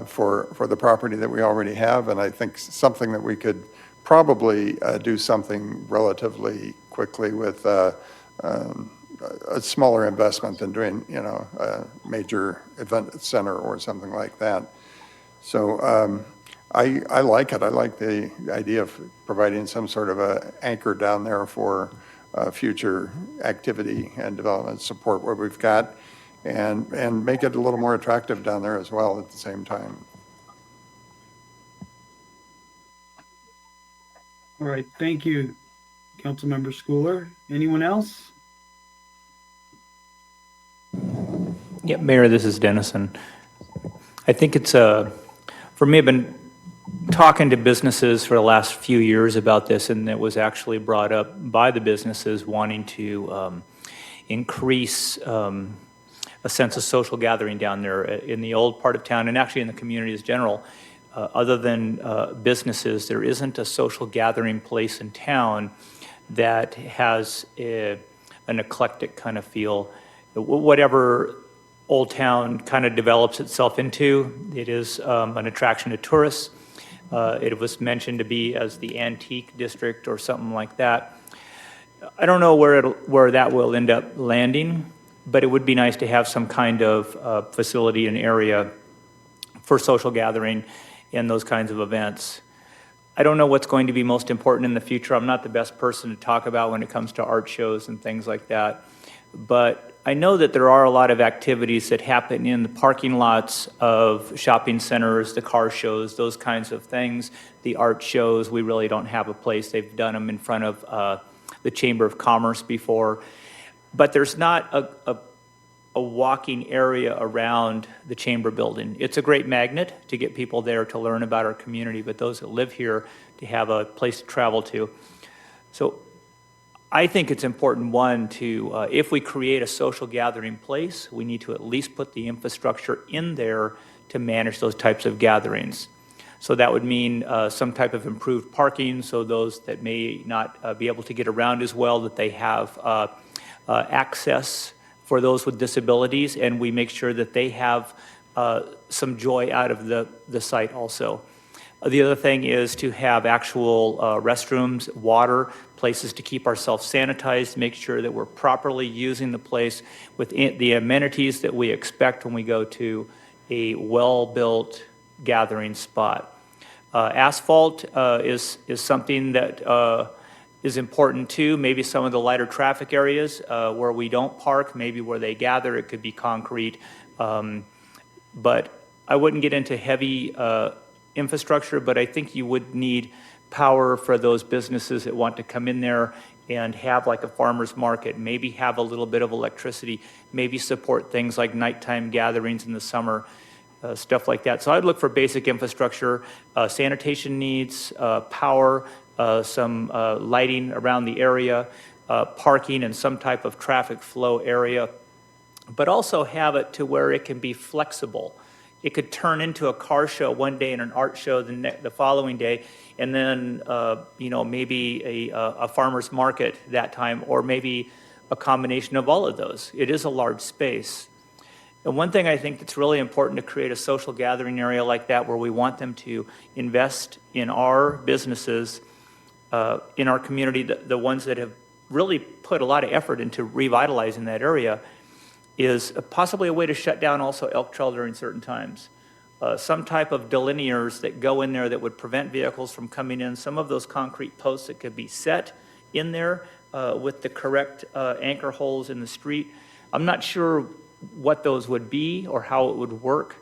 for the property that we already have, and I think something that we could probably do something relatively quickly with a smaller investment than doing, a major event center or something like that. So I like it. I like the idea of providing some sort of a anchor down there for future activity and development support where we've got, and make it a little more attractive down there as well at the same time. All right, thank you, Councilmember Schooler. Anyone else? Yeah, Mayor, this is Dennison. I think it's for me, I've been talking to businesses for the last few years about this, and it was actually brought up by the businesses wanting to increase a sense of social gathering down there in the old part of town, and actually in the community as general. Other than businesses, there isn't a social gathering place in town that has an eclectic kind of feel. Whatever Old Town kind of develops itself into, it is an attraction to tourists. It was mentioned to be as the antique district or something like that. I don't know where that will end up landing, but it would be nice to have some kind of facility and area for social gathering and those kinds of events. I don't know what's going to be most important in the future. I'm not the best person to talk about when it comes to art shows and things like that. But I know that there are a lot of activities that happen in the parking lots of shopping centers, the car shows, those kinds of things. The art shows, we really don't have a place. They've done them in front of the Chamber of Commerce before. But there's not a walking area around the Chamber building. It's a great magnet to get people there to learn about our community, but those that live here to have a place to travel to. So I think it's important, one, to, if we create a social gathering place, we need to at least put the infrastructure in there to manage those types of gatherings. So that would mean some type of improved parking, so those that may not be able to get around as well, that they have access for those with disabilities, and we make sure that they have some joy out of the site also. The other thing is to have actual restrooms, water, places to keep ourselves sanitized, make sure that we're properly using the place with the amenities that we expect when we go to a well-built gathering spot. Asphalt is something that is important too. Maybe some of the lighter traffic areas where we don't park, maybe where they gather, it could be concrete. But I wouldn't get into heavy infrastructure, but I think you would need power for those businesses that want to come in there and have like a farmer's market, maybe have a little bit of electricity, maybe support things like nighttime gatherings in the summer, stuff like that. So I'd look for basic infrastructure, sanitation needs, power, some lighting around the area, parking and some type of traffic flow area, but also have it to where it can be flexible. It could turn into a car show one day and an art show the following day, and then maybe a farmer's market that time, or maybe a combination of all of those. It is a large space. And one thing I think that's really important to create a social gathering area like that, where we want them to invest in our businesses, in our community, the ones that have really put a lot of effort into revitalizing that area, is possibly a way to shut down also elk trail during certain times. Some type of delineators that go in there that would prevent vehicles from coming in, some of those concrete posts that could be set in there with the correct anchor holes in the street. I'm not sure what those would be or how it would work,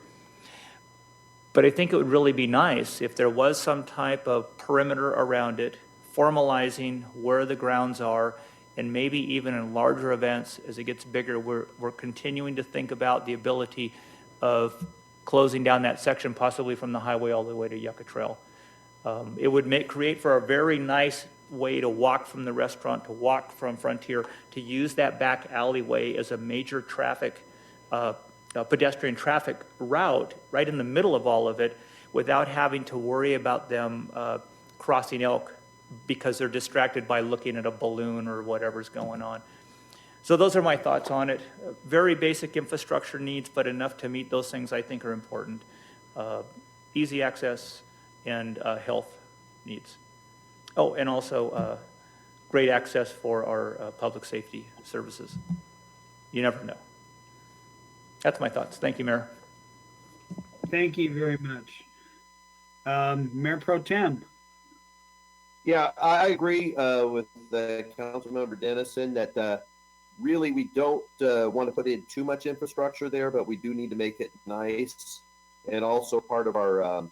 but I think it would really be nice if there was some type of perimeter around it, formalizing where the grounds are, and maybe even in larger events, as it gets bigger, we're continuing to think about the ability of closing down that section, possibly from the highway all the way to Yucca Trail. It would create for a very nice way to walk from the restaurant, to walk from Frontier, to use that back alleyway as a major traffic, pedestrian traffic route right in the middle of all of it, without having to worry about them crossing elk because they're distracted by looking at a balloon or whatever's going on. So those are my thoughts on it. Very basic infrastructure needs, but enough to meet those things I think are important. Easy access and health needs. Oh, and also great access for our public safety services. You never know. That's my thoughts. Thank you, Mayor. Thank you very much. Mayor Pro Tem. Yeah, I agree with Councilmember Dennison that really we don't want to put in too much infrastructure there, but we do need to make it nice and also part of our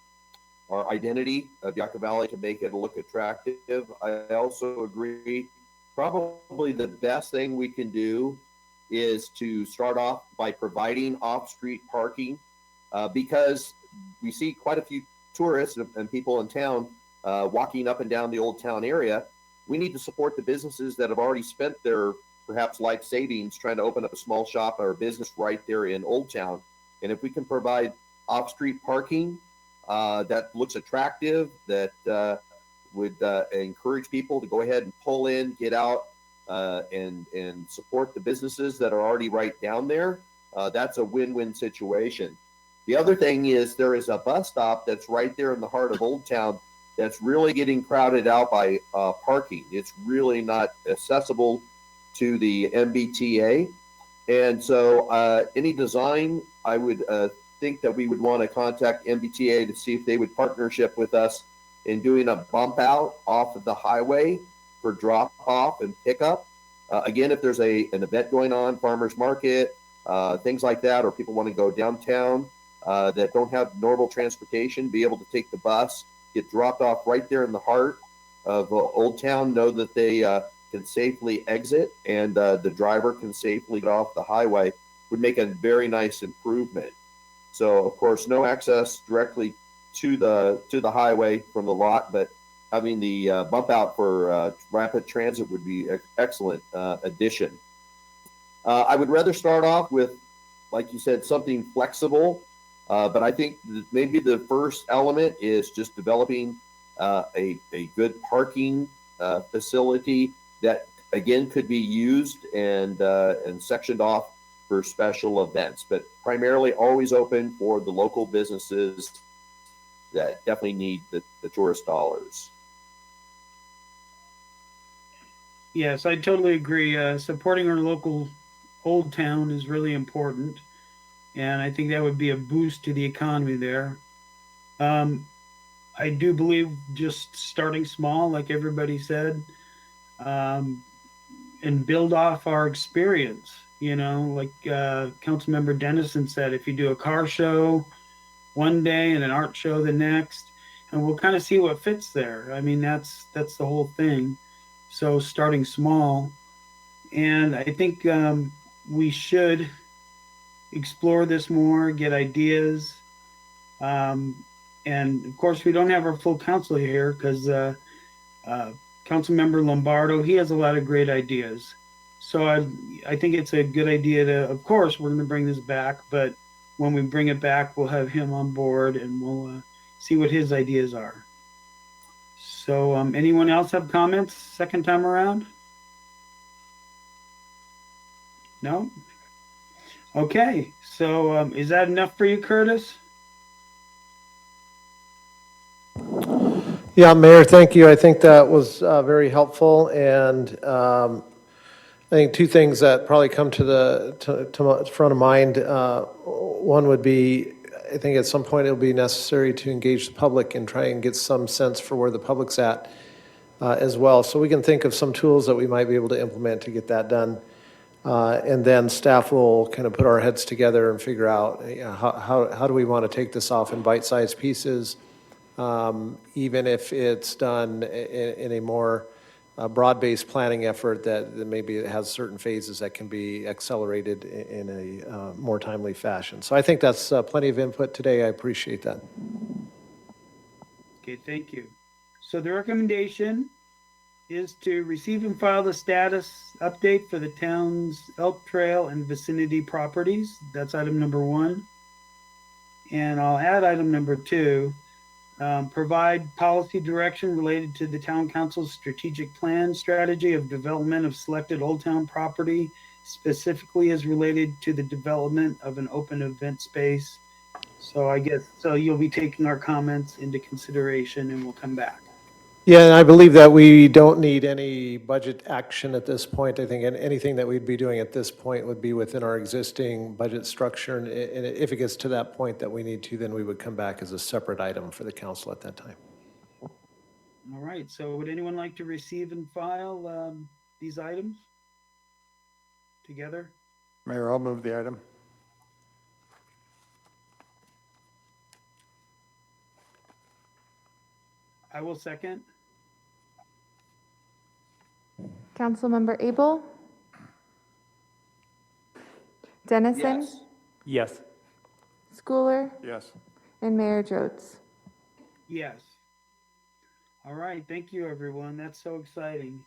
identity of Yucca Valley to make it look attractive. I also agree probably the best thing we can do is to start off by providing off-street parking because we see quite a few tourists and people in town walking up and down the old town area. We need to support the businesses that have already spent their perhaps life savings trying to open up a small shop or a business right there in Old Town. And if we can provide off-street parking that looks attractive, that would encourage people to go ahead and pull in, get out, and support the businesses that are already right down there, that's a win-win situation. The other thing is there is a bus stop that's right there in the heart of Old Town that's really getting crowded out by parking. It's really not accessible to the MBTA. And so any design, I would think that we would want to contact MBTA to see if they would partnership with us in doing a bump out off of the highway for drop off and pickup. Again, if there's an event going on, farmers market, things like that, or people want to go downtown that don't have normal transportation, be able to take the bus, get dropped off right there in the heart of Old Town, know that they can safely exit and the driver can safely get off the highway, would make a very nice improvement. So of course, no access directly to the highway from the lot, but having the bump out for rapid transit would be an excellent addition. I would rather start off with, like you said, something flexible, but I think maybe the first element is just developing a good parking facility that again could be used and sectioned off for special events, but primarily always open for the local businesses that definitely need the tourist dollars. Yes, I totally agree. Supporting our local Old Town is really important, and I think that would be a boost to the economy there. I do believe just starting small, like everybody said, and build off our experience. You know, like Councilmember Dennison said, if you do a car show one day and an art show the next, and we'll kind of see what fits there. I mean, that's the whole thing. So starting small, and I think we should explore this more, get ideas, and of course we don't have our full council here because Councilmember Lombardo, he has a lot of great ideas. So I think it's a good idea to, of course, we're going to bring this back, but when we bring it back, we'll have him on board and we'll see what his ideas are. So anyone else have comments second time around? No? Okay, so is that enough for you, Curtis? Yeah, Mayor, thank you. I think that was very helpful, and I think two things that probably come to front of mind. One would be, I think at some point it'll be necessary to engage the public and try and get some sense for where the public's at as well. So we can think of some tools that we might be able to implement to get that done. And then staff will kind of put our heads together and figure out how do we want to take this off in bite-sized pieces, even if it's done in a more broad-based planning effort that maybe it has certain phases that can be accelerated in a more timely fashion. So I think that's plenty of input today. I appreciate that. Okay, thank you. So the recommendation is to receive and file the status update for the town's Elk Trail and vicinity properties. That's item number 1. And I'll add item number 2. Provide policy direction related to the town council's strategic plan strategy of development of selected Old Town property, specifically as related to the development of an open event space. So I guess, so you'll be taking our comments into consideration and we'll come back. Yeah, and I believe that we don't need any budget action at this point. I think anything that we'd be doing at this point would be within our existing budget structure. And if it gets to that point that we need to, then we would come back as a separate item for the council at that time. All right, so would anyone like to receive and file these items together? Mayor, I'll move the item. I will second. Councilmember Abel? Dennison? Yes. Yes. Schooler? Yes. And Mayor Jotes? Yes. All right, thank you, everyone. That's so exciting.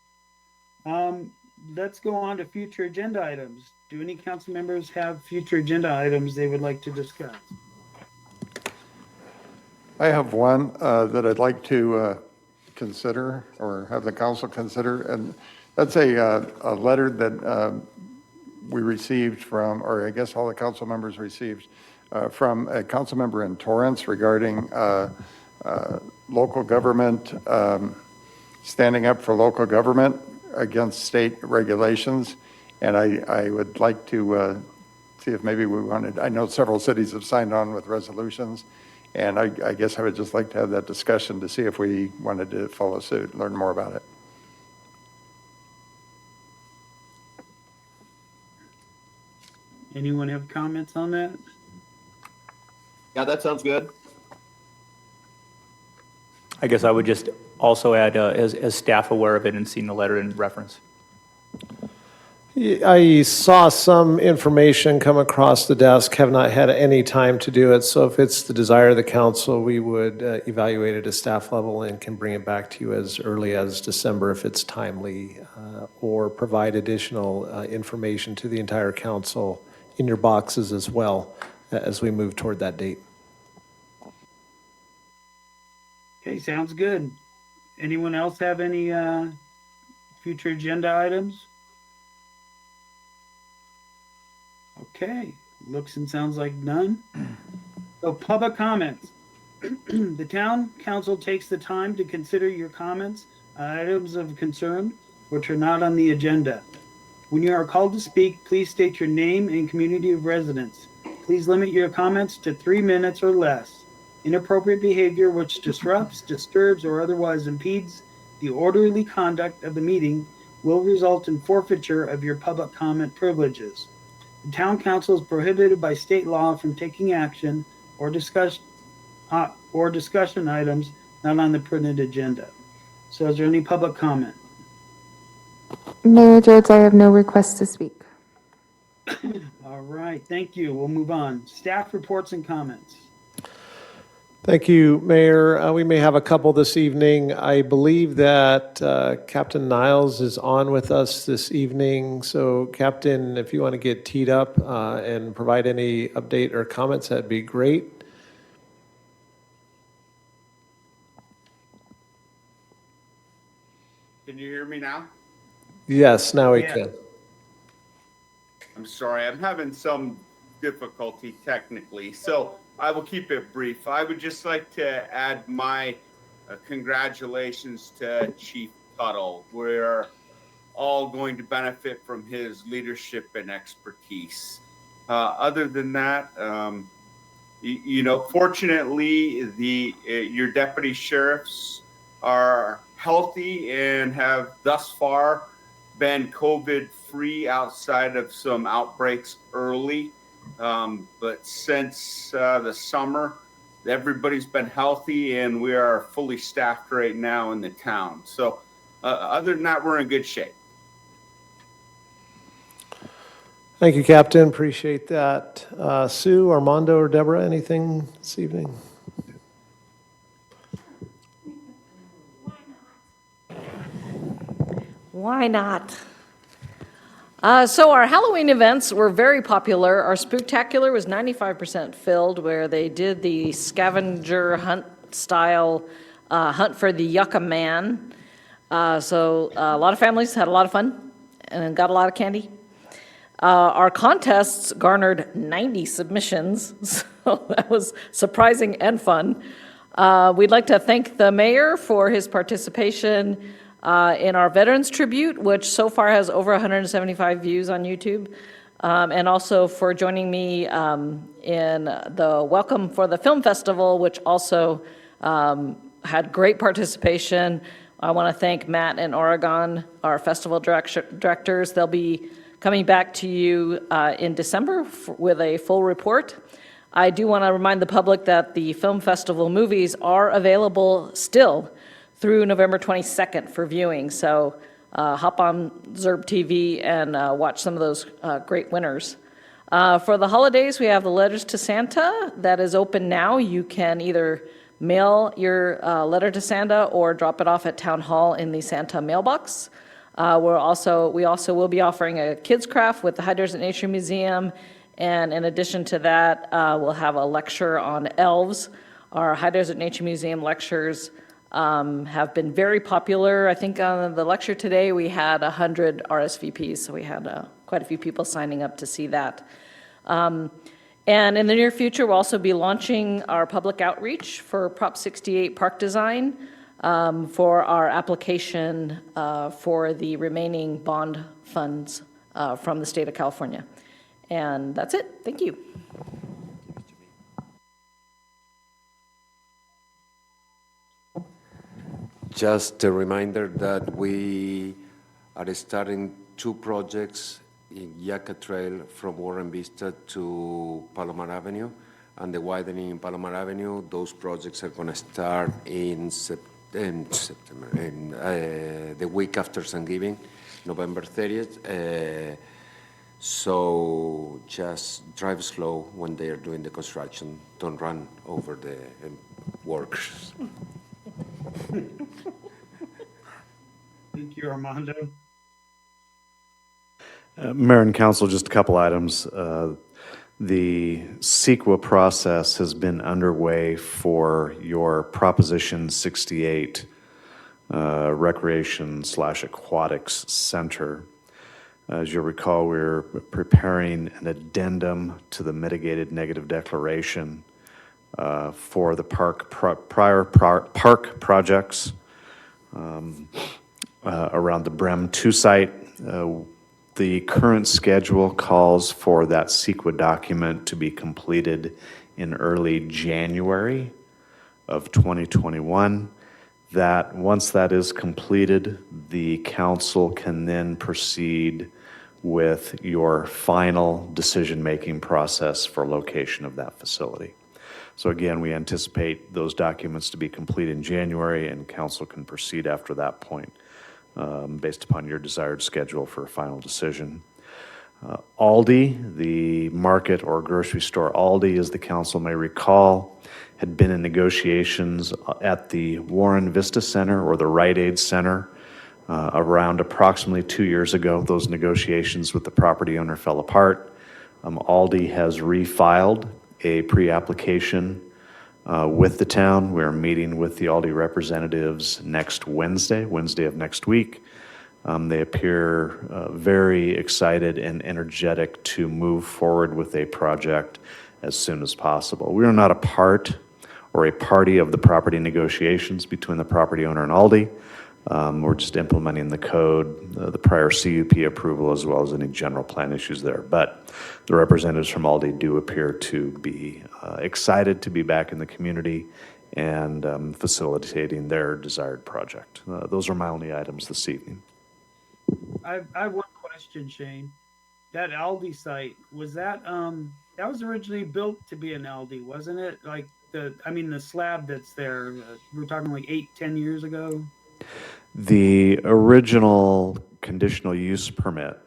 Let's go on to future agenda items. Do any council members have future agenda items they would like to discuss? I have one that I'd like to consider or have the council consider, and that's a letter that we received from, or I guess all the council members received, from a council member in Torrance regarding local government, standing up for local government against state regulations. And I would like to see if maybe we wanted, I know several cities have signed on with resolutions, and I guess I would just like to have that discussion to see if we wanted to follow suit, learn more about it. Anyone have comments on that? Yeah, that sounds good. I guess I would just also add, as staff aware of it and seen the letter in reference. I saw some information come across the desk, have not had any time to do it. So if it's the desire of the council, we would evaluate it at staff level and can bring it back to you as early as December if it's timely, or provide additional information to the entire council in your boxes as well as we move toward that date. Okay, sounds good. Anyone else have any future agenda items? Okay, looks and sounds like none. So public comments. The town council takes the time to consider your comments on items of concern which are not on the agenda. When you are called to speak, please state your name and community of residence. Please limit your comments to 3 minutes or less. Inappropriate behavior which disrupts, disturbs, or otherwise impedes the orderly conduct of the meeting will result in forfeiture of your public comment privileges. The town council is prohibited by state law from taking action or discussion items not on the printed agenda. So is there any public comment? Mayor Jotes, I have no requests to speak. All right, thank you. We'll move on. Staff reports and comments. Thank you, Mayor. We may have a couple this evening. I believe that Captain Niles is on with us this evening. So, Captain, if you want to get teed up and provide any update or comments, that'd be great. Can you hear me now? Yes, now we can. I'm sorry, I'm having some difficulty technically, so I will keep it brief. I would just like to add my congratulations to Chief Tuttle. We're all going to benefit from his leadership and expertise. Other than that, fortunately, your deputy sheriffs are healthy and have thus far been COVID-free outside of some outbreaks early. But since the summer, everybody's been healthy and we are fully staffed right now in the town. So other than that, we're in good shape. Thank you, Captain. Appreciate that. Sue, Armando, or Deborah, anything this evening? Why not? So our Halloween events were very popular. Our Spooktacular was 95% filled, where they did the scavenger hunt style hunt for the Yucca Man. So a lot of families had a lot of fun and got a lot of candy. Our contests garnered 90 submissions, so that was surprising and fun. We'd like to thank the mayor for his participation in our Veterans Tribute, which so far has over 175 views on YouTube, and also for joining me in the Welcome for the Film Festival, which also had great participation. I want to thank Matt and Oregon, our festival directors. They'll be coming back to you in December with a full report. I do want to remind the public that the Film Festival movies are available still through November 22nd for viewing. So hop on Zerb TV and watch some of those great winners. For the holidays, we have the Letters to Santa that is open now. You can either mail your letter to Santa or drop it off at Town Hall in the Santa mailbox. We also will be offering a kids craft with the High Desert Nature Museum, and in addition to that, we'll have a lecture on elves. Our High Desert Nature Museum lectures have been very popular. I think on the lecture today we had 100 RSVPs, so we had quite a few people signing up to see that. And in the near future, we'll also be launching our public outreach for Prop 68 park design. For our application for the remaining bond funds from the state of California. And that's it. Thank you. Just a reminder that we are starting 2 projects in Yucca Trail from Warren Vista to Palomar Avenue, and the widening in Palomar Avenue. Those projects are going to start in September, the week after Thanksgiving, November 30th. So just drive slow when they are doing the construction. Don't run over the workers. Thank you, Armando. Mayor and Council, just a couple items. The CEQA process has been underway for your Proposition 68 Recreation/Aquatics Center. As you'll recall, we're preparing an addendum to the mitigated negative declaration for the park projects around the Brem 2 site. The current schedule calls for that CEQA document to be completed in early January of 2021. That once that is completed, the council can then proceed with your final decision-making process for location of that facility. So again, we anticipate those documents to be complete in January, and council can proceed after that point based upon your desired schedule for a final decision. Aldi, the market or grocery store Aldi, as the council may recall, had been in negotiations at the Warren Vista Center or the Rite Aid Center around approximately 2 years ago. Those negotiations with the property owner fell apart. Aldi has refiled a pre-application with the town. We're meeting with the Aldi representatives next Wednesday of next week. They appear very excited and energetic to move forward with a project as soon as possible. We are not a part or a party of the property negotiations between the property owner and Aldi. We're just implementing the code, the prior CUP approval, as well as any general plan issues there. But the representatives from Aldi do appear to be excited to be back in the community and facilitating their desired project. Those are my only items this evening. I have one question, Shane. That Aldi site, was that that was originally built to be an Aldi, wasn't it? Like the slab that's there, we're talking like 8-10 years ago. The original conditional use permit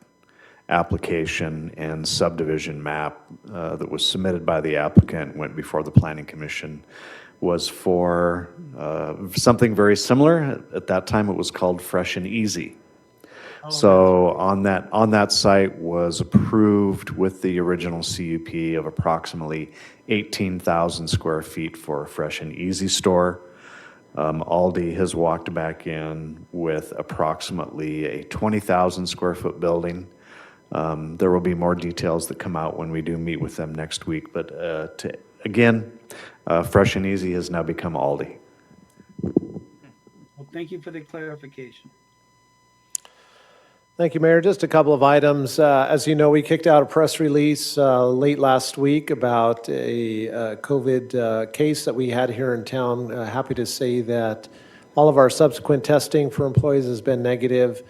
application and subdivision map that was submitted by the applicant, went before the Planning Commission, was for something very similar. At that time, it was called Fresh and Easy. So on that site was approved with the original CUP of approximately 18,000 square feet for a fresh and easy store. Aldi has walked back in with approximately a 20,000 square foot building. There will be more details that come out when we do meet with them next week. But again, Fresh and Easy has now become Aldi. Well, thank you for the clarification. Thank you, Mayor. Just a couple of items. As you know, we kicked out a press release late last week about a COVID case that we had here in town. Happy to say that all of our subsequent testing for employees has been negative.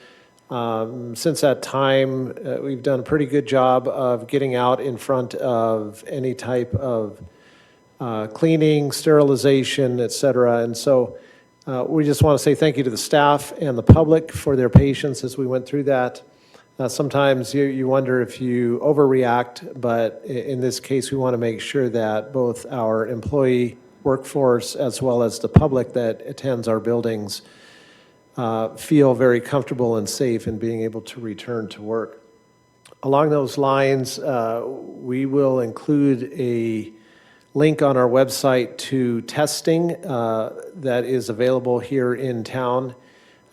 Since that time, we've done a pretty good job of getting out in front of any type of cleaning, sterilization, et cetera. And so we just want to say thank you to the staff and the public for their patience as we went through that. Sometimes you wonder if you overreact, but in this case, we want to make sure that both our employee workforce as well as the public that attends our buildings feel very comfortable and safe in being able to return to work. Along those lines, we will include a link on our website to testing that is available here in town.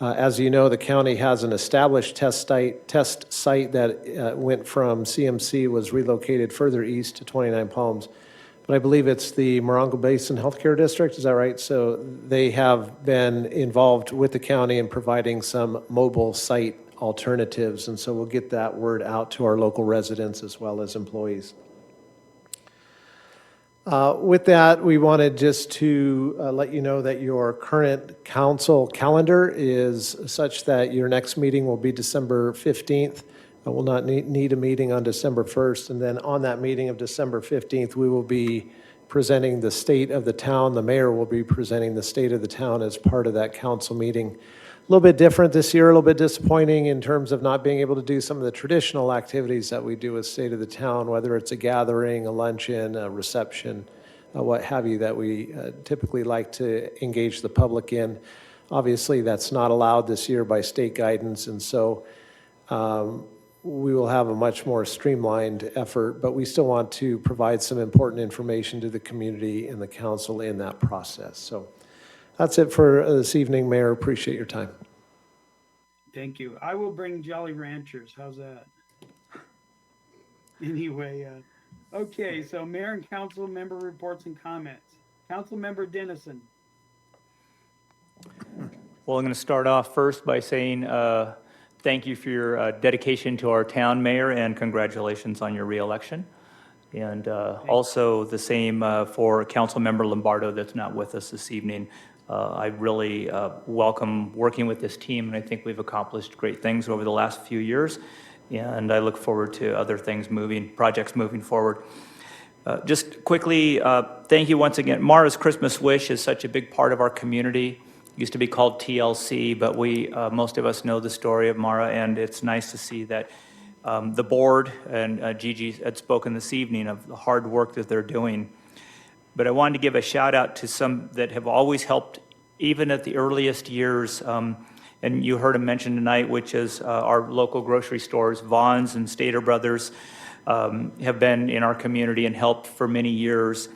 As you know, the county has an established test site that went from CMC, was relocated further east to 29 Palms. But I believe it's the Morongo Basin Healthcare District, is that right? So they have been involved with the county in providing some mobile site alternatives, and so we'll get that word out to our local residents as well as employees. With that, we wanted just to let you know that your current council calendar is such that your next meeting will be December 15th. We'll not need a meeting on December 1st. And then on that meeting of December 15th, we will be presenting the state of the town. The mayor will be presenting the state of the town as part of that council meeting. A little bit different this year, a little bit disappointing in terms of not being able to do some of the traditional activities that we do with State of the Town, whether it's a gathering, a luncheon, a reception, what have you, that we typically like to engage the public in. Obviously, that's not allowed this year by state guidance, and so we will have a much more streamlined effort, but we still want to provide some important information to the community and the council in that process. So that's it for this evening, Mayor. Appreciate your time. Thank you. I will bring Jolly Ranchers. How's that? Anyway, okay, so Mayor and Council member reports and comments. Council member Dennison. Well, I'm going to start off first by saying thank you for your dedication to our town, Mayor, and congratulations on your reelection. And also the same for Council Member Lombardo that's not with us this evening. I really welcome working with this team, and I think we've accomplished great things over the last few years. And I look forward to other things projects moving forward. Just quickly, thank you once again. Mara's Christmas Wish is such a big part of our community. It used to be called TLC, but most of us know the story of Mara, and it's nice to see that the board and Gigi had spoken this evening of the hard work that they're doing. But I wanted to give a shout out to some that have always helped, even at the earliest years. And you heard him mention tonight, which is our local grocery stores. Vaughn's and Stater Brothers have been in our community and helped for many years.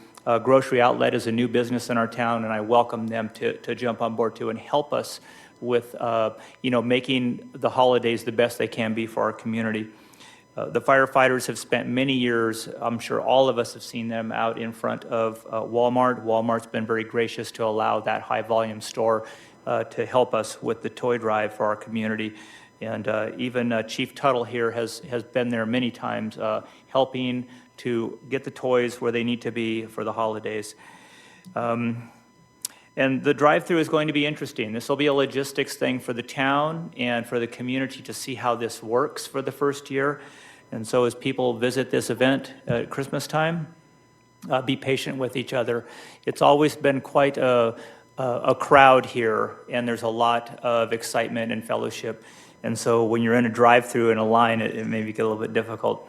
Grocery Outlet is a new business in our town, and I welcome them to jump on board too and help us with making the holidays the best they can be for our community. The firefighters have spent many years, I'm sure all of us have seen them out in front of Walmart. Walmart's been very gracious to allow that high volume store to help us with the toy drive for our community. And even Chief Tuttle here has been there many times helping to get the toys where they need to be for the holidays. And the drive-through is going to be interesting. This will be a logistics thing for the town and for the community to see how this works for the first year. And so as people visit this event at Christmas time, be patient with each other. It's always been quite a crowd here, and there's a lot of excitement and fellowship. And so when you're in a drive-through in a line, it may get a little bit difficult.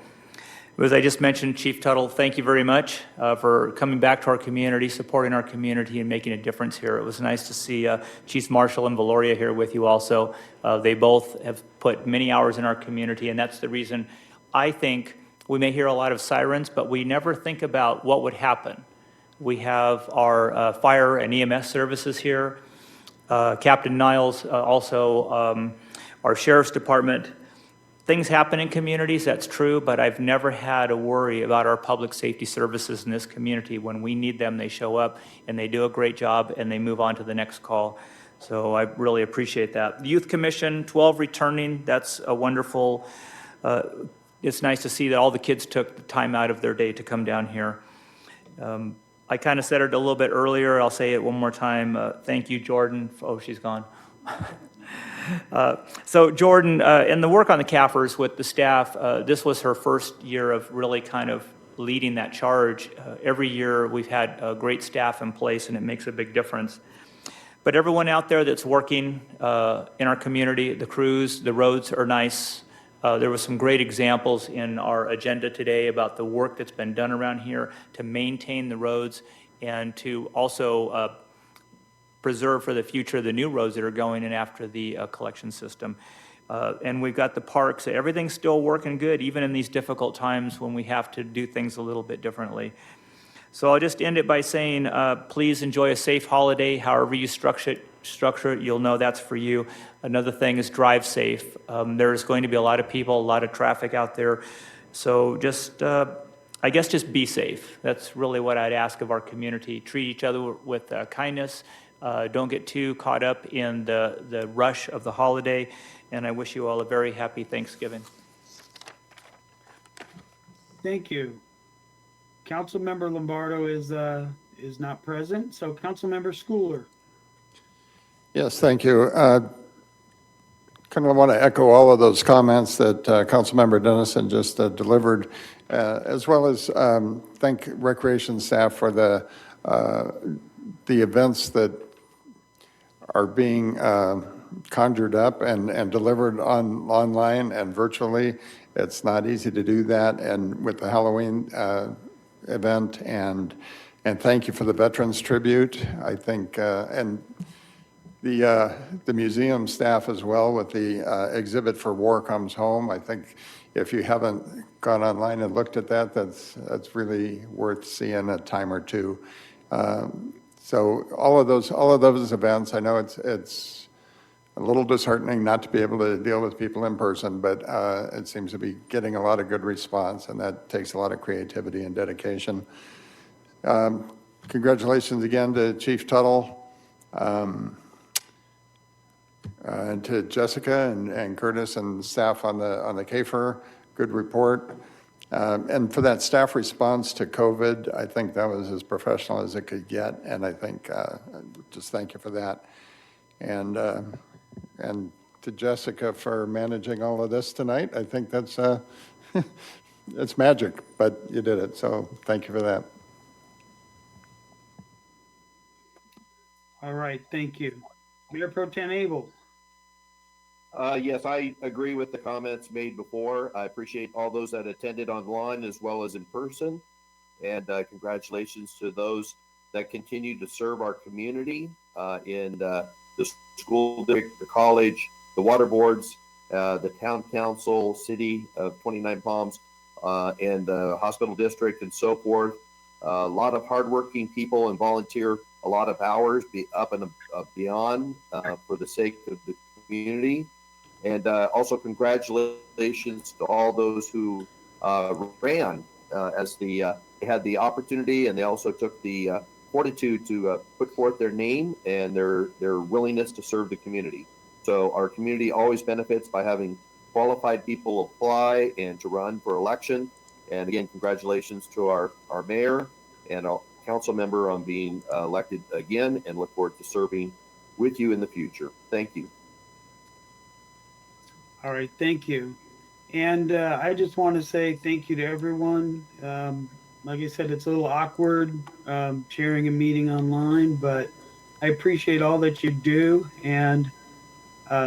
As I just mentioned, Chief Tuttle, thank you very much for coming back to our community, supporting our community, and making a difference here. It was nice to see Chief Marshall and Valoria here with you also. They both have put many hours in our community, and that's the reason I think we may hear a lot of sirens, but we never think about what would happen. We have our fire and EMS services here. Captain Niles, also our Sheriff's Department. Things happen in communities, that's true, but I've never had a worry about our public safety services in this community. When we need them, they show up, and they do a great job, and they move on to the next call. So I really appreciate that. The Youth Commission, 12 returning, that's a wonderful, it's nice to see that all the kids took the time out of their day to come down here. I kind of said it a little bit earlier, I'll say it one more time. Thank you, Jordan. Oh, she's gone. So Jordan, in the work on the CAFRs with the staff, this was her first year of really kind of leading that charge. Every year we've had great staff in place, and it makes a big difference. But everyone out there that's working in our community, the crews, the roads are nice. There were some great examples in our agenda today about the work that's been done around here to maintain the roads and to also preserve for the future the new roads that are going in after the collection system. And we've got the parks. Everything's still working good, even in these difficult times when we have to do things a little bit differently. So I'll just end it by saying, please enjoy a safe holiday. However you structure it, you'll know that's for you. Another thing is drive safe. There's going to be a lot of people, a lot of traffic out there. So just, I guess just be safe. That's really what I'd ask of our community. Treat each other with kindness. Don't get too caught up in the rush of the holiday, and I wish you all a very happy Thanksgiving. Thank you. Councilmember Lombardo is not present, so Councilmember Schooler. Yes, thank you. Kind of want to echo all of those comments that Councilmember Dennison just delivered, as well as thank Recreation staff for the events that are being conjured up and delivered online and virtually. It's not easy to do that, and with the Halloween event, and thank you for the Veterans Tribute. I think, and the museum staff as well with the exhibit for War Comes Home. I think if you haven't gone online and looked at that, that's really worth seeing a time or two. So all of those events, I know it's a little disheartening not to be able to deal with people in person, but it seems to be getting a lot of good response, and that takes a lot of creativity and dedication. Congratulations again to Chief Tuttle, and to Jessica and Curtis and staff on the CAFR. Good report. And for that staff response to COVID, I think that was as professional as it could get, and I think just thank you for that. And to Jessica for managing all of this tonight. I think that's it's magic, but you did it, so thank you for that. All right, thank you. Mayor Pro Tem Abel. Yes, I agree with the comments made before. I appreciate all those that attended online as well as in person. And congratulations to those that continue to serve our community in the school district, the college, the water boards, the town council, city of 29 Palms, and the hospital district and so forth. A lot of hardworking people and volunteer a lot of hours up and beyond for the sake of the community. And also congratulations to all those who ran as they had the opportunity, and they also took the fortitude to put forth their name and their willingness to serve the community. So our community always benefits by having qualified people apply and to run for election. And again, congratulations to our mayor and our council member on being elected again, and look forward to serving with you in the future. Thank you. All right, thank you. And I just want to say thank you to everyone. Like I said, it's a little awkward sharing a meeting online, but I appreciate all that you do. And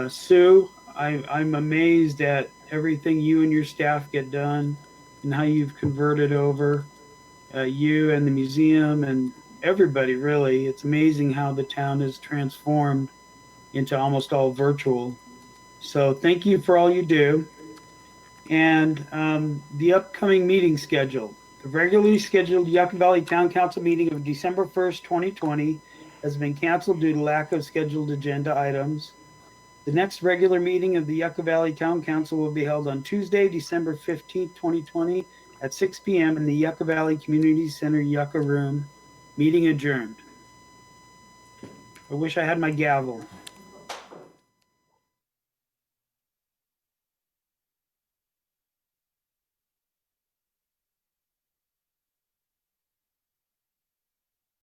Sue, I'm amazed at everything you and your staff get done. and how you've converted over, you and the museum and everybody, really. It's amazing how the town has transformed into almost all virtual. So thank you for all you do. And the upcoming meeting schedule. The regularly scheduled Yucca Valley Town Council meeting of December 1st, 2020 has been canceled due to lack of scheduled agenda items. The next regular meeting of the Yucca Valley Town Council will be held on Tuesday, December 15th, 2020 at 6 p.m. in the Yucca Valley Community Center Yucca Room. Meeting adjourned. I wish I had my gavel.